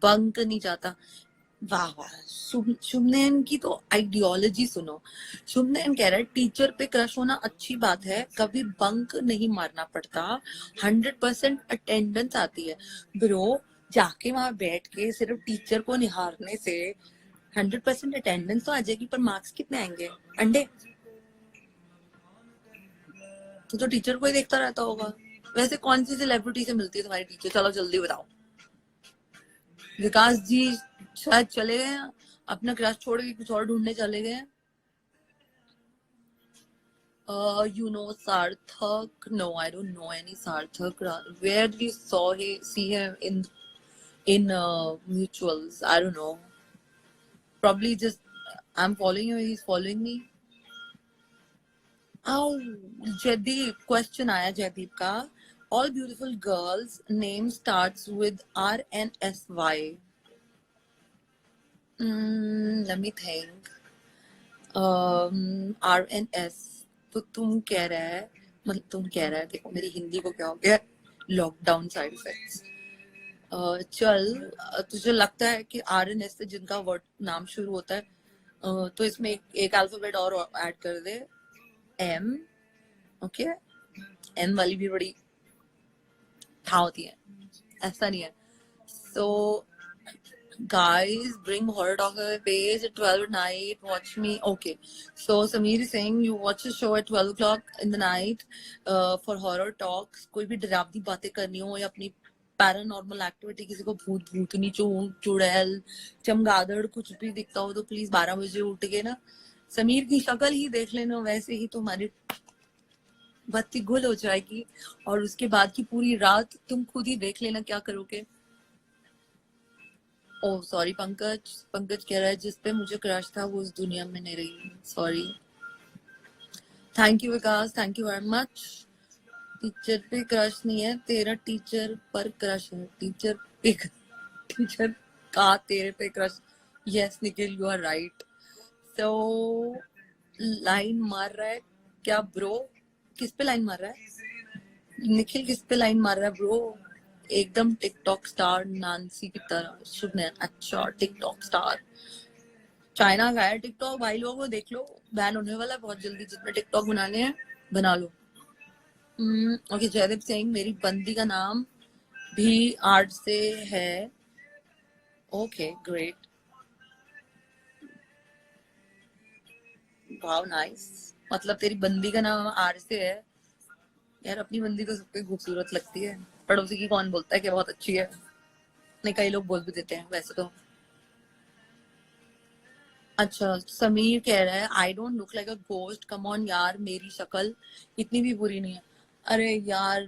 बंक नहीं जाता। वाह वाह, शुभनयन की तो आइडियोलॉजी सुनो। शुभनयन कह रहा है टीचर पे क्रश होना अच्छी बात है, कभी बंक नहीं मारना पड़ता, 100% अटेंडेंस आती है। ब्रो जाके वहां बैठ के सिर्फ टीचर को निहारने से 100% अटेंडेंस तो आ जाएगी, पर मार्क्स कितने आएंगे? अंडे। तो टीचर को ही देखता रहता होगा। वैसे कौन सी सेलिब्रिटी से मिलती है तुम्हारी टीचर? चलो जल्दी बताओ। विकास जी शायद चले गए, अपना क्लास छोड़ के कुछ और ढूंढने चले गए। You know Sarthak? No, I don't know any Sarthak. Where did you see him in mutuals? I don't know. Probably just I'm following you, he's following me. Jaideep, question आया जयदीप का। All beautiful girls name starts with RNSY. Let me think. RNS तो तुम कह रहा है, मतलब तुम कह रहा है, देखो मेरी हिंदी को क्या हो गया, लॉकडाउन साइड इफेक्ट्स। चल, तुझे लगता है कि RNS से जिनका वर्ड नाम शुरू होता है, तो इसमें एक अल्फाबेट और ऐड कर दे, M। ओके, M वाली भी बड़ी था होती है, ऐसा नहीं है। So guys, bring horror talk on my page at 12 at night. Watch me. Okay. So Sameer is saying you watch a show at 12 o'clock in the night for horror talks. कोई भी डरावनी बातें करनी हो या अपनी पैरानॉर्मल एक्टिविटी, किसी को भूत भूतनी चुड़ैल चमगादड़ कुछ भी दिखता हो तो प्लीज 12 बजे उठ के ना समीर की शक्ल ही देख लेना, वैसे ही तुम्हारी बत्ती गुल हो जाएगी। और उसके बाद की पूरी रात तुम खुद ही देख लेना क्या करोगे। ओह सॉरी पंकज, पंकज कह रहा है जिस पे मुझे क्रश था वो उस दुनिया में नहीं रही। Sorry. Thank you Vikas, thank you very much. Teacher पे क्रश नहीं है, तेरा टीचर पर क्रश है। टीचर का तेरे पे crush. Yes Nikhil, you are right. So line मार रहा है क्या ब्रो? किस पे लाइन मार रहा है निखिल? किस पे लाइन मार रहा है ब्रो? एकदम टिकटॉक स्टार नानसी की तरह। शुभनयन, अच्छा टिकटॉक स्टार। चाइना का है टिकटॉक, भाई लोगों को देख लो, बैन होने वाला है बहुत जल्दी। जितने टिकटॉक बनाने हैं बना लो। ओके जयदीप सिंह, मेरी बंदी का नाम भी आर्ट से है। Okay great, wow nice. मतलब तेरी बंदी का नाम आर्ट से है? यार अपनी बंदी तो सबको खूबसूरत लगती है, पड़ोसी की कौन बोलता है कि बहुत अच्छी है? नहीं, कई लोग बोल भी देते हैं वैसे तो। अच्छा समीर कह रहा है I don't look like a ghost, come on यार मेरी शक्ल इतनी भी बुरी नहीं है। अरे यार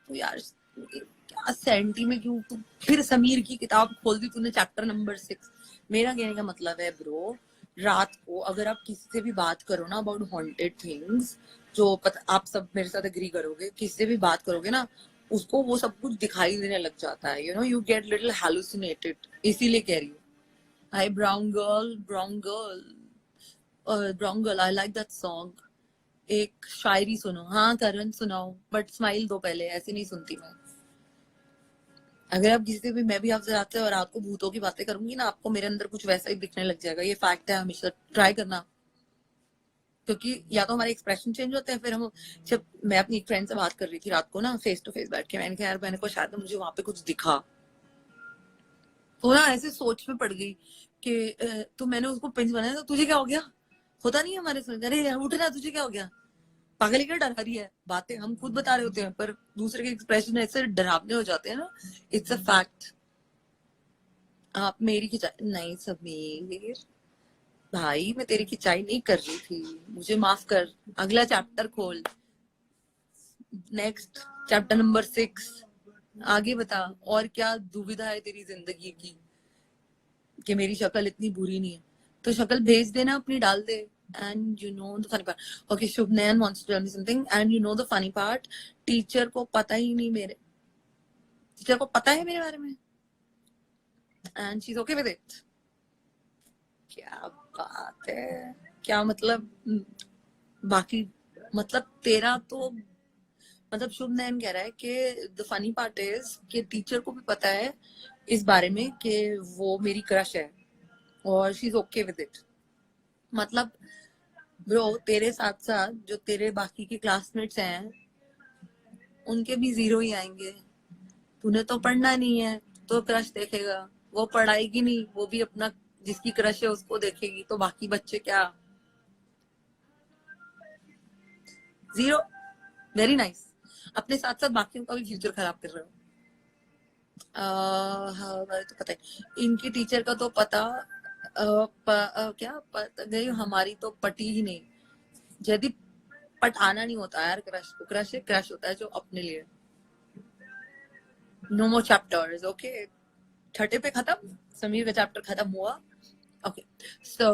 तो यार क्या सेंटी में क्यों फिर समीर की किताब खोल दी तूने, चैप्टर नंबर 6। मेरा कहने का मतलब है ब्रो, रात को अगर आप किसी से भी बात करो ना अबाउट हॉन्टेड थिंग्स, जो आप सब मेरे साथ एग्री करोगे, किसी से भी बात करोगे ना उसको वो सब कुछ दिखाई देने लग जाता है। You know you get little hallucinated, इसीलिए कह रही हूँ। Hi brown girl, brown girl, brown girl, I like that song. एक शायरी सुनो। हाँ करण सुनाओ, बट स्माइल दो पहले, ऐसे नहीं सुनती मैं। अगर आप किसी से भी, मैं भी आपसे रात को भूतों की बातें करूंगी ना, आपको मेरे अंदर कुछ वैसा ही दिखने लग जाएगा। ये फैक्ट है, हमेशा ट्राई करना। क्योंकि या तो हमारे एक्सप्रेशन चेंज होते हैं, फिर हम, जब मैं अपनी एक फ्रेंड से बात कर रही थी रात को ना फेस टू फेस बैठ के, मैंने कहा यार मैंने को शायद मुझे वहां पे कुछ दिखा, तो ना ऐसे सोच में पड़ गई कि तो मैंने उसको पिंच बनाया, तो तुझे क्या हो गया? होता नहीं है हमारे साथ, अरे उठना तुझे क्या हो गया? पागल क्या डरा रही है, बातें हम खुद बता रहे होते हैं पर दूसरे के एक्सप्रेशन ऐसे डरावने हो जाते हैं ना. It's a fact. आप मेरी खिंचाई नहीं समीर भाई, मैं तेरी खिंचाई नहीं कर रही थी, मुझे माफ कर. अगला चैप्टर खोल. Next chapter number 6. आगे बता और क्या दुविधा है तेरी जिंदगी की कि मेरी शक्ल इतनी बुरी नहीं है. तो शक्ल भेज देना अपनी, डाल दे. And you know the funny part. Okay, Shubhnayan wants to tell me something. And you know the funny part. Teacher को पता ही नहीं मेरे. टीचर को पता है मेरे बारे में. And she's okay with it. क्या बात है. क्या मतलब. बाकी मतलब तेरा तो मतलब शुभनयन कह रहा है कि द फनी पार्ट इज कि टीचर को भी पता है इस बारे में कि वो मेरी क्रश है और she is okay with it. मतलब ब्रो तेरे साथ साथ जो तेरे बाकी के क्लासमेट्स हैं उनके भी 0 ही आएंगे. तूने तो पढ़ना नहीं है तो क्रश देखेगा. वो पढ़ाएगी नहीं, वो भी अपना जिसकी क्रश है उसको देखेगी. तो बाकी बच्चे क्या. 0. Very nice. अपने साथ साथ बाकियों का भी फ्यूचर खराब कर रहे हो. हाँ तो पता है. इनकी टीचर का तो पता क्या पता नहीं. हमारी तो पटी ही नहीं. यदि पटाना नहीं होता यार क्रश को. क्रश है क्रश होता है जो अपने लिए. नो मोर चैप्टर्स. ओके 30 पे खत्म. समीर का चैप्टर खत्म हुआ. ओके सो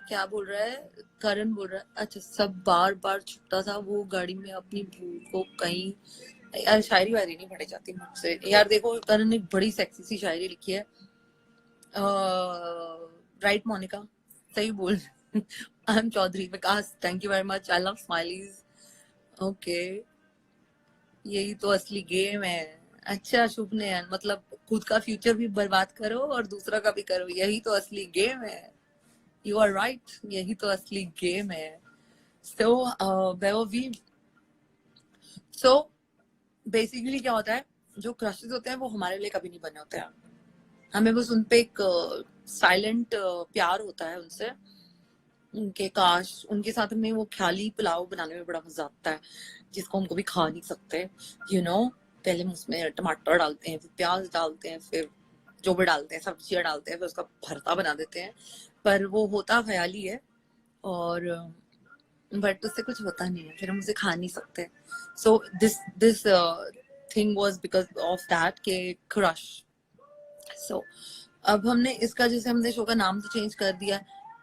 क्या बोल रहा है. करण बोल रहा है अच्छा सब बार बार छुपता था वो गाड़ी में अपनी भूल को कहीं. यार शायरी वायरी नहीं पढ़ी जाती मुझसे यार. देखो करण ने बड़ी सेक्सी सी शायरी लिखी है. राइट मोनिका सही बोल. I am Chaudhary Vikas thank you very much. I love smileys. Okay यही तो असली गेम है. अच्छा शुभनयन मतलब खुद का फ्यूचर भी बर्बाद करो और दूसरा का भी करो. यही तो असली गेम है. You are right. यही तो असली गेम है. सो बेसिकली क्या होता है जो क्रशेस होते हैं वो हमारे लिए कभी नहीं बने होते हैं. हमें बस उनपे एक साइलेंट प्यार होता है उनसे. उनके काश उनके साथ में वो ख्याली पुलाव बनाने में बड़ा मजा आता है जिसको हम कभी खा नहीं सकते. यू नो पहले हम उसमें टमाटर डालते हैं फिर प्याज डालते हैं फिर जो भी डालते हैं सब्जियां डालते हैं फिर उसका भरता बना देते हैं. पर वो होता ख्याली है और बट उससे कुछ होता नहीं है. फिर हम उसे खा नहीं सकते. So this thing was because of that के क्रश. सो अब हमने इसका जैसे हमने शो का नाम तो चेंज कर दिया.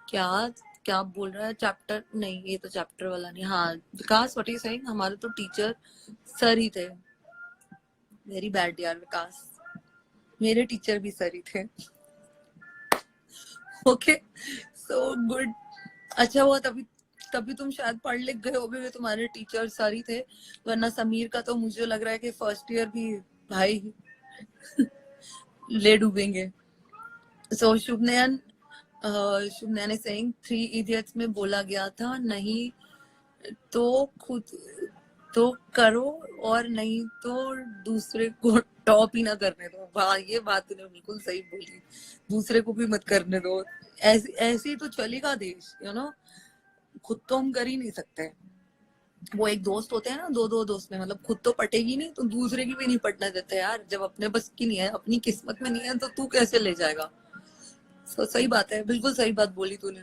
क्या क्या बोल रहा है चैप्टर नहीं ये तो चैप्टर वाला नहीं. हाँ विकास व्हाट आर यू सेइंग. हमारे तो टीचर सर ही थे. वेरी बैड यार विकास. मेरे टीचर भी सर ही थे. Okay so good. अच्छा हुआ तभी तभी तुम शायद पढ़ लिख गए होगे. तुम्हारे टीचर सर ही थे. वरना समीर का तो मुझे लग रहा है कि फर्स्ट ईयर भी भाई ले डूबेंगे. सो शुभनयन शुभनयन सेइंग 3 इडियट्स में बोला गया था नहीं तो खुद तो करो और नहीं तो दूसरे को टॉप ही ना करने दो. वाह ये बात तूने बिल्कुल सही बोली. दूसरे को भी मत करने दो. ऐसे ही तो चलेगा देश. यू नो खुद तो हम कर ही नहीं सकते. वो एक दोस्त होते हैं ना दो दोस्त में मतलब खुद तो पटेगी नहीं तो दूसरे की भी नहीं पटने देते यार. जब अपने बस की नहीं है अपनी किस्मत में नहीं है तो तू कैसे ले जाएगा. तो सही बात है. बिल्कुल सही बात बोली तूने.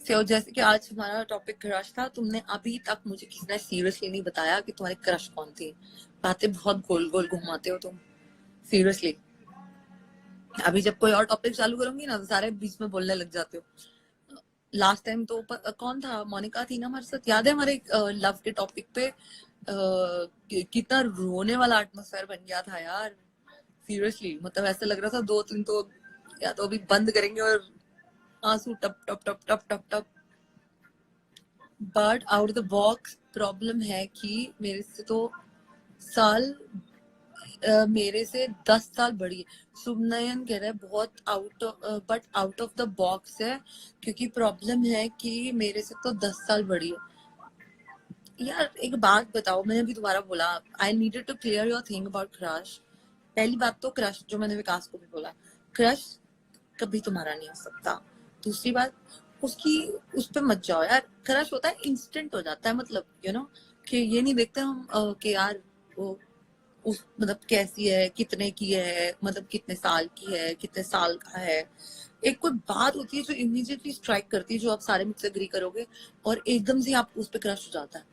तो जैसे कि आज हमारा टॉपिक क्रश था. तुमने अभी तक मुझे किसी ने सीरियसली नहीं बताया कि तुम्हारी क्रश कौन थी. बातें बहुत गोल गोल घुमाते हो तुम. सीरियसली अभी जब कोई और टॉपिक चालू करूंगी ना तो सारे बीच में बोलने लग जाते हो. लास्ट टाइम तो कौन था मोनिका थी ना हमारे साथ. याद है हमारे लव के टॉपिक पे कितना रोने वाला एटमॉस्फेयर बन गया था यार. सीरियसली मतलब ऐसे लग रहा था 2-3 तो या तो अभी बंद करेंगे और आंसू टप टप टप टप टप टप. But out of the box problem है कि मेरे से तो साल मेरे से 10 साल बड़ी है. शुभनयन कह रहा है बहुत आउट ऑफ द बॉक्स है क्योंकि प्रॉब्लम है कि मेरे से तो 10 साल बड़ी है. यार एक बात बताओ. मैंने भी तुम्हारा बोला I needed to clear your thing about crush. पहली बात तो क्रश जो मैंने विकास को भी बोला क्रश कभी तुम्हारा नहीं हो सकता. दूसरी बात उसकी उस पे मत जाओ यार। क्रश होता है इंस्टेंट हो जाता है, मतलब कि ये नहीं देखते हम कि यार वो उस मतलब कैसी है, कितने की है, मतलब कितने साल की है, कितने साल का है। एक कोई बात होती है जो इमीडिएटली स्ट्राइक करती है, जो आप सारे मुझसे एग्री करोगे, और एकदम से आपको उस पर क्रश हो जाता है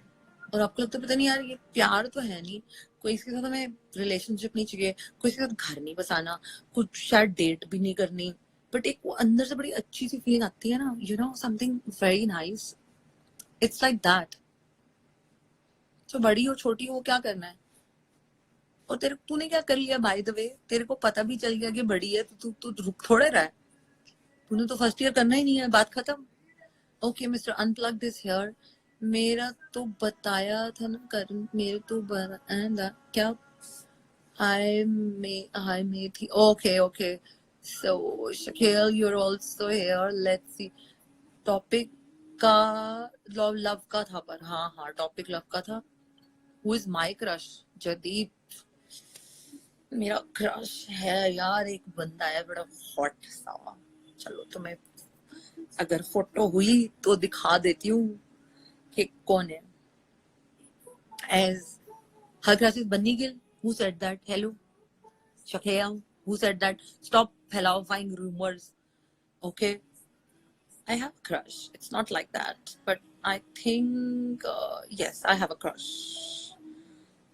और आपको लगता है पता नहीं यार ये प्यार तो है नहीं, कोई इसके साथ हमें रिलेशनशिप नहीं चाहिए, कोई इसके साथ घर नहीं बसाना, कुछ शायद डेट भी नहीं करनी, बट एक वो अंदर से बड़ी अच्छी सी फीलिंग आती है ना, something very nice. It's like that. तो बड़ी हो छोटी हो क्या करना है। और तूने क्या कर लिया बाय द वे, तेरे को पता भी चल गया कि बड़ी है, तो तू रुक थोड़े रहा है। तूने तो फर्स्ट ईयर करना ही नहीं है, बात खत्म। Okay mister unplug this hair. मेरा तो बताया था ना करण, मेरे तो क्या I may थी। Okay, so Shaquille, you're also here, let's see। Topic का लव का था, पर हाँ टॉपिक लव का था। Who is my crush? Jaideep मेरा क्रश है यार, एक बंदा है बड़ा हॉट सा। चलो तुम्हें अगर फोटो हुई तो दिखा देती हूँ कि कौन है। As her crush is Bunny Gill. Who said that? Hello Shaquille, who said that? Stop flying rumors. Okay, I have a crush. It's not like that, but I think yes, I have a crush.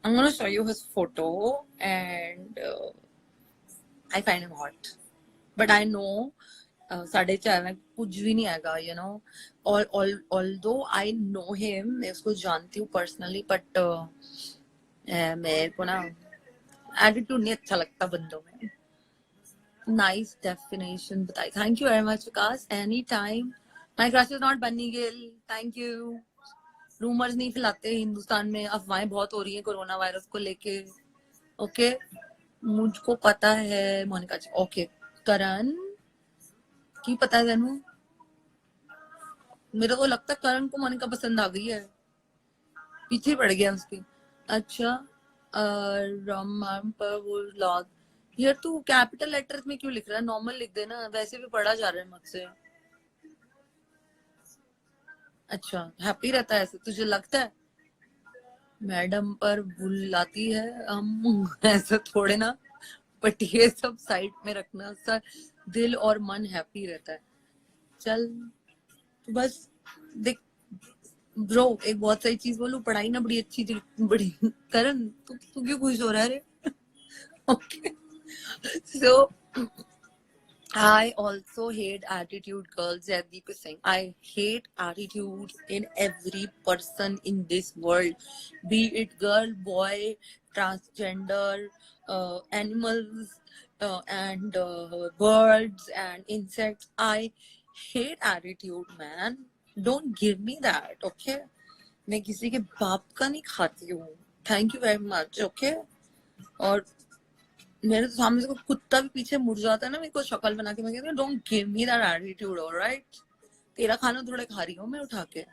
I'm gonna show you his photo, and I find him hot. But I know साढ़े चार में कुछ भी नहीं आएगा, although I know him, मैं उसको जानती हूँ personally, but मेरे को ना एटीट्यूड नहीं अच्छा लगता बंदों में। Nice definition बताई। Thank you very much, Vikas. Anytime. My crush is not Bunny Gill. Thank you. Rumours नहीं फैलाते हिंदुस्तान में, अफवाहें बहुत हो रही है कोरोना वायरस को लेके। ओके, मुझको पता है मोनिका जी। ओके करण की पता है तेनू? मेरे को लगता है करण को मोनिका पसंद आ गई है, पीछे पड़ गया उसके। अच्छा रमान पर वो लॉग। यार तू कैपिटल लेटर्स में क्यों लिख रहा है? नॉर्मल लिख देना, वैसे भी पढ़ा जा रहा है मुझसे। अच्छा हैप्पी रहता है ऐसे, तुझे लगता है? मैडम पर बुलाती है हम ऐसा थोड़े ना, बट ये सब साइड में रखना सर, दिल और मन हैप्पी रहता है। चल तो बस देख ब्रो, एक बहुत सही चीज बोलूं, पढ़ाई ना बड़ी अच्छी थी, बड़ी। करण तू क्यों खुश हो रहा है रे? Okay so I also hate attitude, girls. Jagdeep is saying, I hate attitude in every person in this world, be it girl, boy, transgender, animals, and birds and insects. I hate attitude, man. Don't give me that, okay? मैं किसी के बाप का नहीं खाती हूँ। Thank you very much, okay? और मेरे तो सामने से कोई कुत्ता भी पीछे मुड़ जाता है ना, मेरे को शक्ल बना के, मैं कहती हूँ don't give me that attitude, alright? तेरा खाना थोड़ा खा रही हूँ मैं उठा के।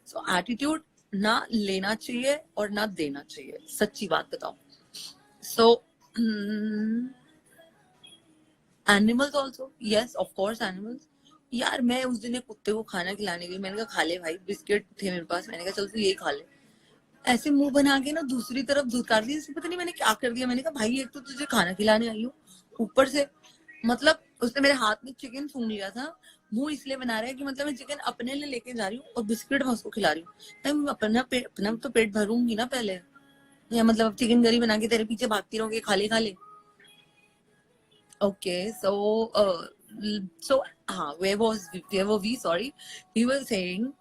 सो एटीट्यूड ना लेना चाहिए और ना देना चाहिए, सच्ची बात बताओ। सो animals also, yes of course animals. यार मैं उस दिन एक कुत्ते को खाना खिलाने गई, मैंने कहा खा ले भाई, बिस्किट थे मेरे पास, मैंने कहा चल तू ये खा ले। ऐसे मुंह बना के ना दूसरी तरफ धुतकार दी, पता नहीं मैंने क्या कर दिया। मैंने कहा भाई एक तो तुझे खाना खिलाने आई हूँ, ऊपर से मतलब उसने मेरे हाथ में चिकन सूंघ लिया था। मुंह इसलिए बना रहा है कि मतलब मैं चिकन अपने लिए लेके जा रही हूँ और बिस्किट मैं उसको खिला रही हूँ। मैं अपना तो पेट भरूंगी ना पहले, या मतलब चिकन करी बना के तेरे पीछे भागती रहूंगी, खा ले। ओके सो हाँ, where were we? Sorry, we were saying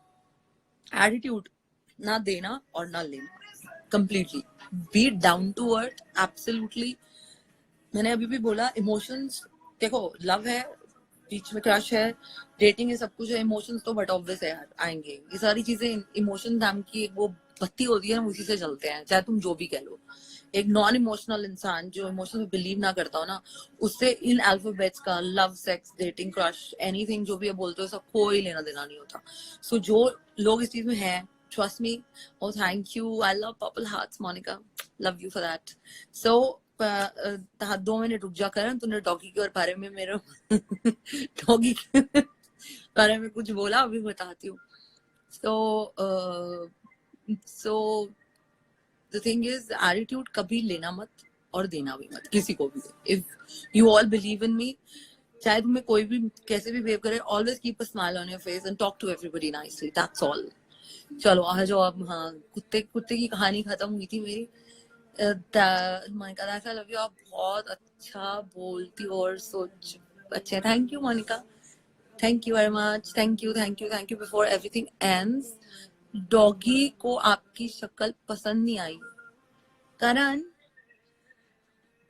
attitude ना देना और ना लेना, completely be down to earth, absolutely. मैंने अभी भी बोला इमोशंस, देखो लव है, बीच में क्रश है, डेटिंग है, सब कुछ है, इमोशंस तो बट ऑब्वियस है यार आएंगे, ये सारी चीजें। इमोशन नाम की वो बत्ती होती है ना, उसी से चलते हैं, चाहे तुम जो भी कह लो। एक नॉन इमोशनल इंसान जो इमोशन में बिलीव ना करता हो ना, उससे इन अल्फाबेट्स का love, sex, dating, crush, anything जो भी बोलते हो, सब कोई लेना देना नहीं होता। सो जो लोग इस चीज में हैं, trust me, oh thank you, I love purple hearts, Monica, love you for that. So 2 minute रुक जा करण, तूने डॉगी के बारे में मेरे डॉगी बारे में कुछ बोला, अभी बताती हूँ. So the thing is, attitude कभी लेना मत और देना भी मत किसी को भी. If you all believe in me, चाहे तुम्हें कोई भी कैसे भी बिहेव करे, always keep a smile on your face and talk to everybody nicely. That's all. चलो आ जाओ अब. हाँ, कुत्ते की कहानी खत्म हुई थी मेरी. मोनिका, ऐसा लव यू. आप बहुत अच्छा बोलती हो और सोच अच्छे. Thank you Monica, thank you very much. Thank you. Before everything ends, doggy को आपकी शक्ल पसंद नहीं आई. करण,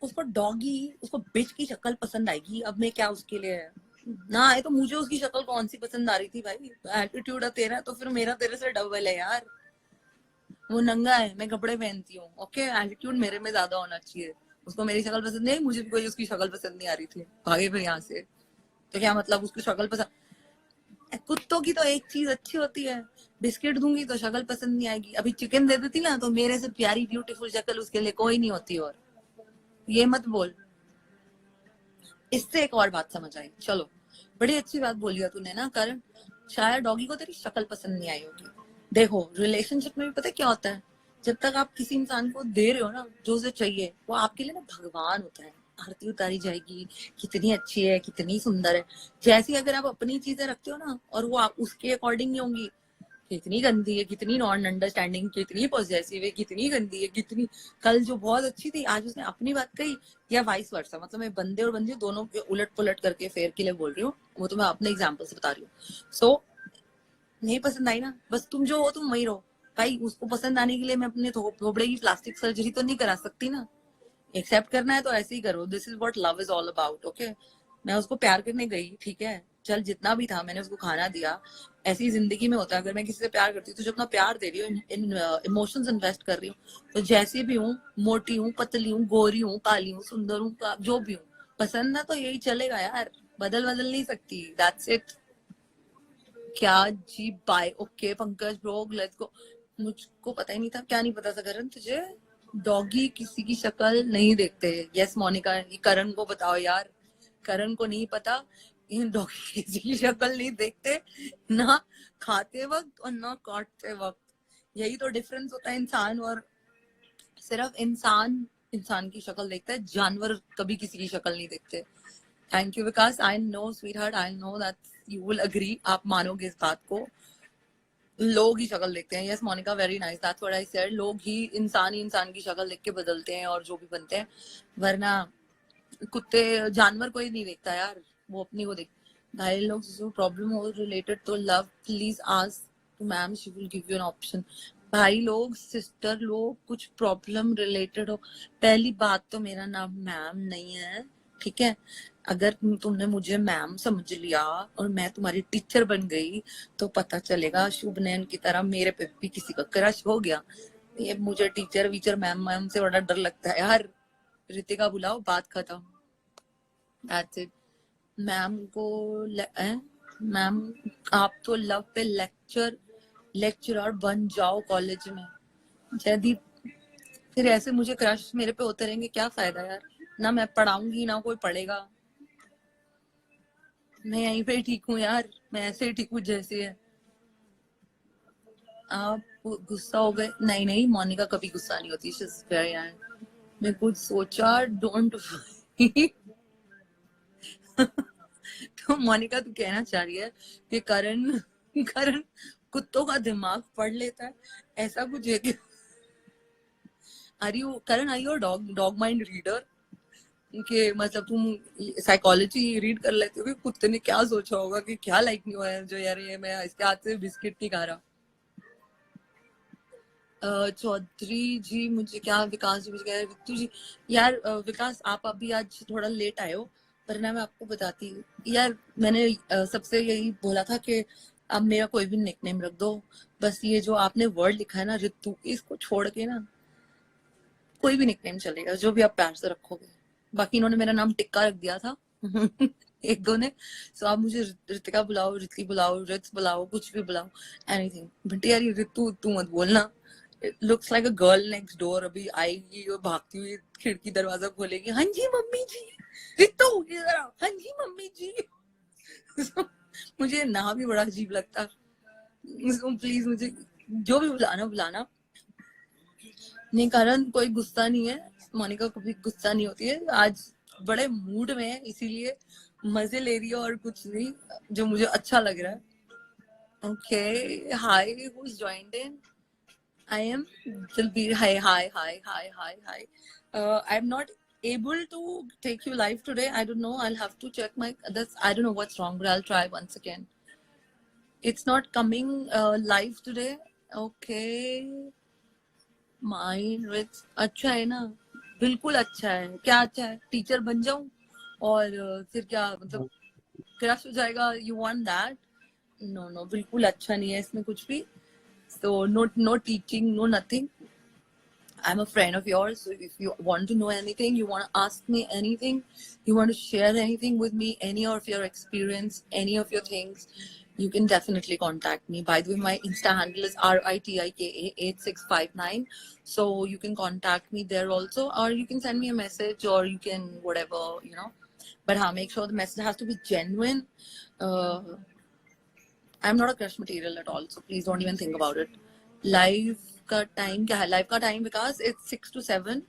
उसको बिच की शक्ल पसंद आएगी. अब मैं क्या उसके लिए ना आए तो मुझे उसकी शक्ल कौन सी पसंद आ रही थी भाई. एटीट्यूड तेरा तो फिर मेरा तेरे से डबल है यार. वो नंगा है, मैं कपड़े पहनती हूँ. ओके, एटीट्यूड मेरे में ज्यादा होना चाहिए. उसको मेरी शक्ल पसंद नहीं, मुझे भी कोई उसकी शक्ल पसंद नहीं आ रही थी. भागे फिर यहाँ से. तो क्या मतलब उसकी शक्ल पसंद. कुत्तों की तो एक चीज अच्छी होती है, बिस्किट दूंगी तो शक्ल पसंद नहीं आएगी. अभी चिकन दे देती ना तो मेरे से प्यारी ब्यूटीफुल शक्ल उसके लिए कोई नहीं होती. और ये मत बोल. इससे एक और बात समझ आई. चलो, बड़ी अच्छी बात बोली है तूने ना करण. शायद डॉगी को तेरी शक्ल पसंद नहीं आई होगी. देखो, रिलेशनशिप में भी पता क्या होता है, जब तक आप किसी इंसान को दे रहे हो ना जो उसे चाहिए, वो आपके लिए ना भगवान होता है. आरती उतारी जाएगी, कितनी अच्छी है, कितनी सुंदर है. जैसी अगर आप अपनी चीजें रखते हो ना और वो आप उसके अकॉर्डिंग नहीं होंगी, कितनी गंदी है, कितनी नॉन अंडरस्टैंडिंग, कितनी पॉजेसिव है, कितनी गंदी है, कितनी. कल जो बहुत अच्छी थी आज उसने अपनी बात कही, या वाइस वर्सा. मतलब मैं बंदे और बंदी दोनों के उलट पुलट करके फेयर के लिए बोल रही हूँ. वो तो मैं अपने एग्जाम्पल से बता रही हूँ. सो नहीं पसंद आई ना, बस तुम जो हो तुम वही रहो भाई. उसको पसंद आने के लिए मैं अपने थोबड़े की प्लास्टिक सर्जरी तो नहीं करा सकती ना. एक्सेप्ट करना है तो ऐसे ही करो. This is what love is all about. Okay, मैं उसको प्यार करने गई, ठीक है, चल जितना भी था मैंने उसको खाना दिया. ऐसी जिंदगी में होता है, अगर मैं किसी से प्यार करती हूँ तो जो अपना प्यार दे रही हूँ, इन इमोशंस इन्वेस्ट कर रही हूँ. तो जैसे भी हूँ, मोटी हूँ, पतली हूँ, गोरी हूँ, काली हूँ, सुंदर हूँ, जो भी हूँ, पसंद ना तो यही चलेगा यार. बदल नहीं सकती. That's it. क्या जी, bye. Okay Pankaj bro, let's go. मुझको पता ही नहीं था. क्या नहीं पता था करण तुझे? डॉगी किसी की शक्ल नहीं देखते. यस मोनिका, ये करण को बताओ यार. करण को नहीं पता, इन डॉगी किसी की शक्ल नहीं देखते, ना खाते वक्त और ना काटते वक्त. यही तो डिफरेंस होता है इंसान और. सिर्फ इंसान की शक्ल देखता है, जानवर कभी किसी की शक्ल नहीं देखते. Thank you Vikas. I know sweet heart, I know that you will agree. आप मानोगे इस बात को. लोग ही शक्ल देखते हैं. Yes Monica, very nice. That's what I said. लोग ही इंसान की शक्ल देख के बदलते हैं और जो भी बनते हैं. वरना कुत्ते जानवर कोई नहीं देखता यार, वो अपनी को देख. भाई लोग जो प्रॉब्लम हो रिलेटेड तो love, please ask to ma'am, she will give you an option. भाई लोग, सिस्टर लोग, कुछ प्रॉब्लम रिलेटेड हो, पहली बात तो मेरा नाम मैम नहीं है, ठीक है. अगर तुमने मुझे मैम समझ लिया और मैं तुम्हारी टीचर बन गई तो पता चलेगा शुभ नयन की तरह मेरे पे भी किसी का क्रश हो गया. ये मुझे टीचर वीचर मैम से बड़ा डर लगता है यार. रितिका बुलाओ, बात खत्म. That's it. मैम को मैम, आप तो लव पे लेक्चरर बन जाओ कॉलेज में. जयदीप, फिर ऐसे मुझे क्रश मेरे पे होते रहेंगे, क्या फायदा यार. ना मैं पढ़ाऊंगी ना कोई पढ़ेगा. मैं यहीं पे ठीक हूँ यार, मैं ऐसे ही ठीक हूँ जैसे है. आप गुस्सा हो गए? नहीं मोनिका कभी गुस्सा नहीं होती. She is very nice. मैं कुछ सोचा, डोंट. तो मोनिका तू कहना चाह रही है कि करण कुत्तों का दिमाग पढ़ लेता है, ऐसा कुछ है कि. Are you dog mind reader? कि मतलब तुम साइकोलॉजी रीड कर लेते हो कि कुत्ते ने क्या सोचा होगा कि क्या लाइक नहीं हुआ है जो यार ये मैं इसके हाथ से बिस्किट नहीं खा रहा. चौधरी जी मुझे क्या, विकास जी मुझे क्या, रितु जी. यार विकास, आप अभी आज थोड़ा लेट आए हो, वरना मैं आपको बताती हूँ यार. मैंने सबसे यही बोला था कि अब मेरा कोई भी निकनेम रख दो. बस ये जो आपने वर्ड लिखा है ना रितु, इसको छोड़ के ना कोई भी निकनेम चलेगा, जो भी आप प्यार से रखोगे. बाकी इन्होंने मेरा नाम टिक्का रख दिया था. एक दो ने. सो आप मुझे रितिका बुलाओ, रितकी बुलाओ, रित्स बुलाओ, कुछ भी बुलाओ, एनीथिंग. बट यार ये रितु तू मत बोलना. It looks like a girl next door. अभी आएगी और भागती हुई खिड़की दरवाजा खोलेगी. हाँ जी मम्मी जी. रितु इधर आओ. हाँ जी मम्मी जी. मुझे नाम भी बड़ा अजीब लगता। प्लीज मुझे जो भी बुलाना बुलाना। नहीं कारण कोई गुस्सा नहीं है, मोनिका कभी गुस्सा नहीं होती है, आज बड़े मूड में है इसीलिए मजे ले रही है और कुछ नहीं, जो मुझे अच्छा लग रहा है। Okay hi who is joined in? I am Dilbeer. Hi, hi, hi, hi, hi, hi. I'm not able to take you live today. I don't know. I'll have to check my. That's I don't know what's wrong, but I'll try once again. It's not coming live today. Okay. Mind with अच्छा है ना, बिल्कुल अच्छा है। क्या अच्छा है? Teacher बन जाऊं और फिर क्या मतलब क्रश हो जाएगा? You want that? No, no, बिल्कुल अच्छा नहीं है इसमें कुछ भी। So no teaching, no nothing. I'm a friend of yours, so if you want to know anything, you want to ask me anything, you want to share anything with me, any of your experience, any of your things, you can definitely contact me. By the way, my Insta handle is RITIKA8659, so you can contact me there also, or you can send me a message, or you can whatever, you know. But make sure the message has to be genuine. I'm not a crush material at all, so please don't even think about it. Live का time क्या है? Live का time because it's 6 to 7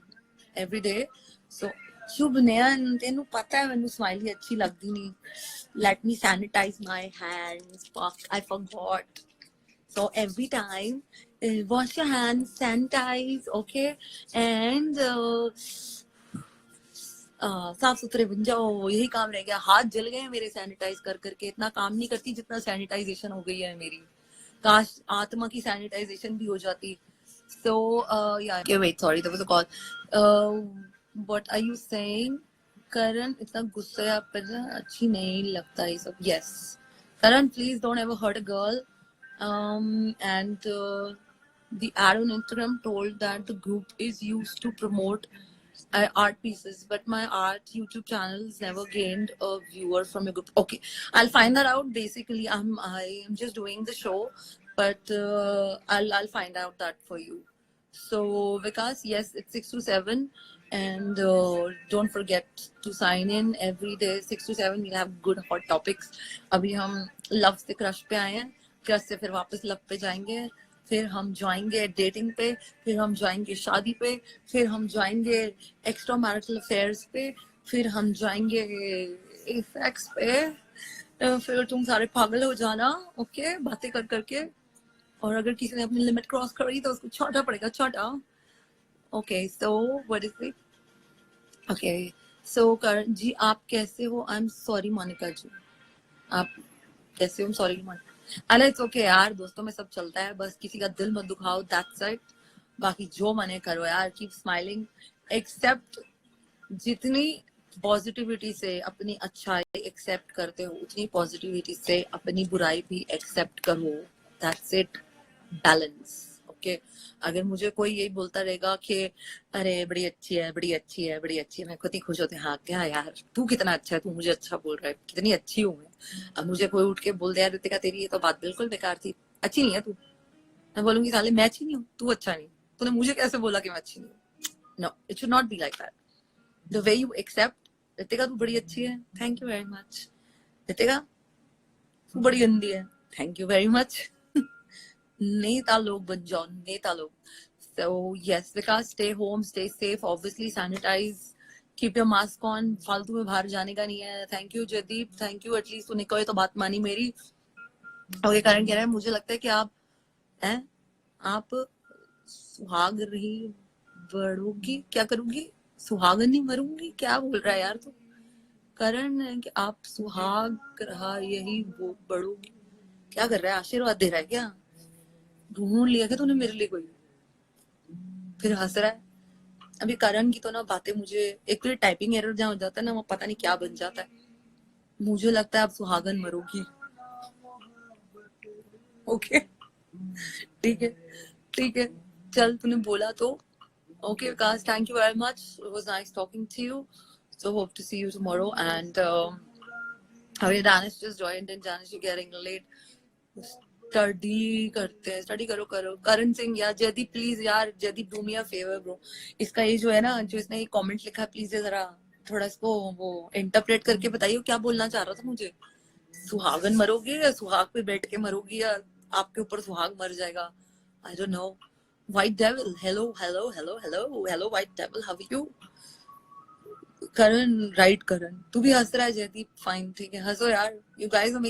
every day. So शुभ नयन तेनू पता है मैनू smiley अच्छी लगदी नहीं. Let me sanitize my hands. Fuck, I forgot. So every time, wash your hands, sanitize, okay, and साफ सुथरे बन जाओ, यही काम रह गया। हाथ जल गए मेरे सैनिटाइज कर करके, इतना काम नहीं करती जितना सैनिटाइजेशन हो गई है मेरी। काश आत्मा की सैनिटाइजेशन भी हो जाती। So yeah, okay, wait, sorry, there was a call. What are you saying? करण इतना गुस्सा पर अच्छी नहीं लगता ये सब। Yes, Karan, please don't ever hurt a girl. And the ad on Instagram told that the group is used to promote art pieces, but my art YouTube channels never gained a viewer from your group. Okay, I'll find that out. Basically, I am just doing the show, but I'll find out that for you. So Vikas, yes, it's 6 to 7, and don't forget to sign in every day 6 to 7. We'll have good hot topics. अभी हम love से crush पे आए हैं, crush से फिर वापस love पे जाएंगे, फिर हम जाएंगे डेटिंग पे, फिर हम जाएंगे शादी पे, फिर हम जाएंगे एक्स्ट्रा मैरिटल अफेयर्स पे, फिर हम जाएंगे इफेक्ट्स पे, फिर तुम सारे पागल हो जाना, ओके, बातें कर करके। और अगर किसी ने अपनी लिमिट क्रॉस करी तो उसको छोटा पड़ेगा, छोटा। Okay so what is it? Okay so Karan ji आप कैसे हो? I am sorry Monica ji, आप कैसे हो? सॉरी मोनिका। अरे इट्स ओके यार, दोस्तों में सब चलता है, बस किसी का दिल मत दुखाओ, दैट्स इट। बाकी जो मने करो यार, कीप स्माइलिंग। एक्सेप्ट जितनी पॉजिटिविटी से अपनी अच्छाई एक्सेप्ट करते हो, उतनी पॉजिटिविटी से अपनी बुराई भी एक्सेप्ट करो, दैट्स इट। Balance, okay. अगर मुझे कोई यही बोलता रहेगा कि अरे बड़ी अच्छी है, बड़ी अच्छी है, बड़ी अच्छी है, मैं खुद ही खुश होती, हाँ क्या यार तू कितना अच्छा है, तू मुझे अच्छा बोल रहा है, कितनी अच्छी हूँ मैं। अब मुझे कोई उठ के बोल दे यार रितिका तेरी ये तो बात बिल्कुल बेकार थी, अच्छी नहीं है तू, मैं बोलूंगी साले मैं अच्छी नहीं हूँ, तू अच्छा नहीं, तूने मुझे कैसे बोला कि मैं अच्छी नहीं हूँ? No, it should not be like that. The way you accept, Ritika तू बड़ी अच्छी है, thank you very much. Ritika तू बड़ी गंदी है, थैंक यू वेरी मच। नेता लोग बन जाओ, नेता लोग। So yes, Vikas, stay home, stay safe, obviously sanitize, keep your mask on, फालतू में बाहर जाने का नहीं है। Thank you Jaideep, thank you, at least तूने कोई तो बात मानी मेरी। और ये कारण कह रहा है मुझे लगता है कि आप हैं, आप सुहाग रही बढ़ोगी, क्या करूंगी, सुहागन नहीं मरूंगी, क्या बोल रहा है यार तू? करण कि आप सुहाग रहा यही वो बढ़ोगी, क्या कर रहा है? आशीर्वाद दे रहा है क्या? ढूंढ लिया क्या तूने मेरे लिए कोई? फिर हंस रहा है। अभी करण की तो ना बातें मुझे, एक तो टाइपिंग एरर जहाँ हो जाता है ना, वो पता नहीं क्या बन जाता है। मुझे लगता है आप सुहागन मरोगी। ओके ठीक है, ठीक है, चल तूने बोला तो। Okay Vikas, thank you very much, it was nice talking to you, so hope to see you tomorrow. And अभी Danish just joined in, Danish you getting late, study करते हैं, स्टडी करो करो। करण सिंह यार, जयदीप प्लीज यार, Jaideep do me a favour bro, इसका ये जो है ना, जो इसने ये कमेंट लिखा है, प्लीज जरा थोड़ा इसको वो इंटरप्रेट करके बताइए क्या बोलना चाह रहा था मुझे। सुहागन मरोगी या सुहाग पे बैठ के मरोगी या आपके ऊपर सुहाग मर जाएगा? I don't know. White devil, hello hello hello hello hello white devil, how are you? Karan, right Karan, तू भी हंस रहा है जयदीप, फाइन, ठीक है, हंसो यार, यू गाइस आर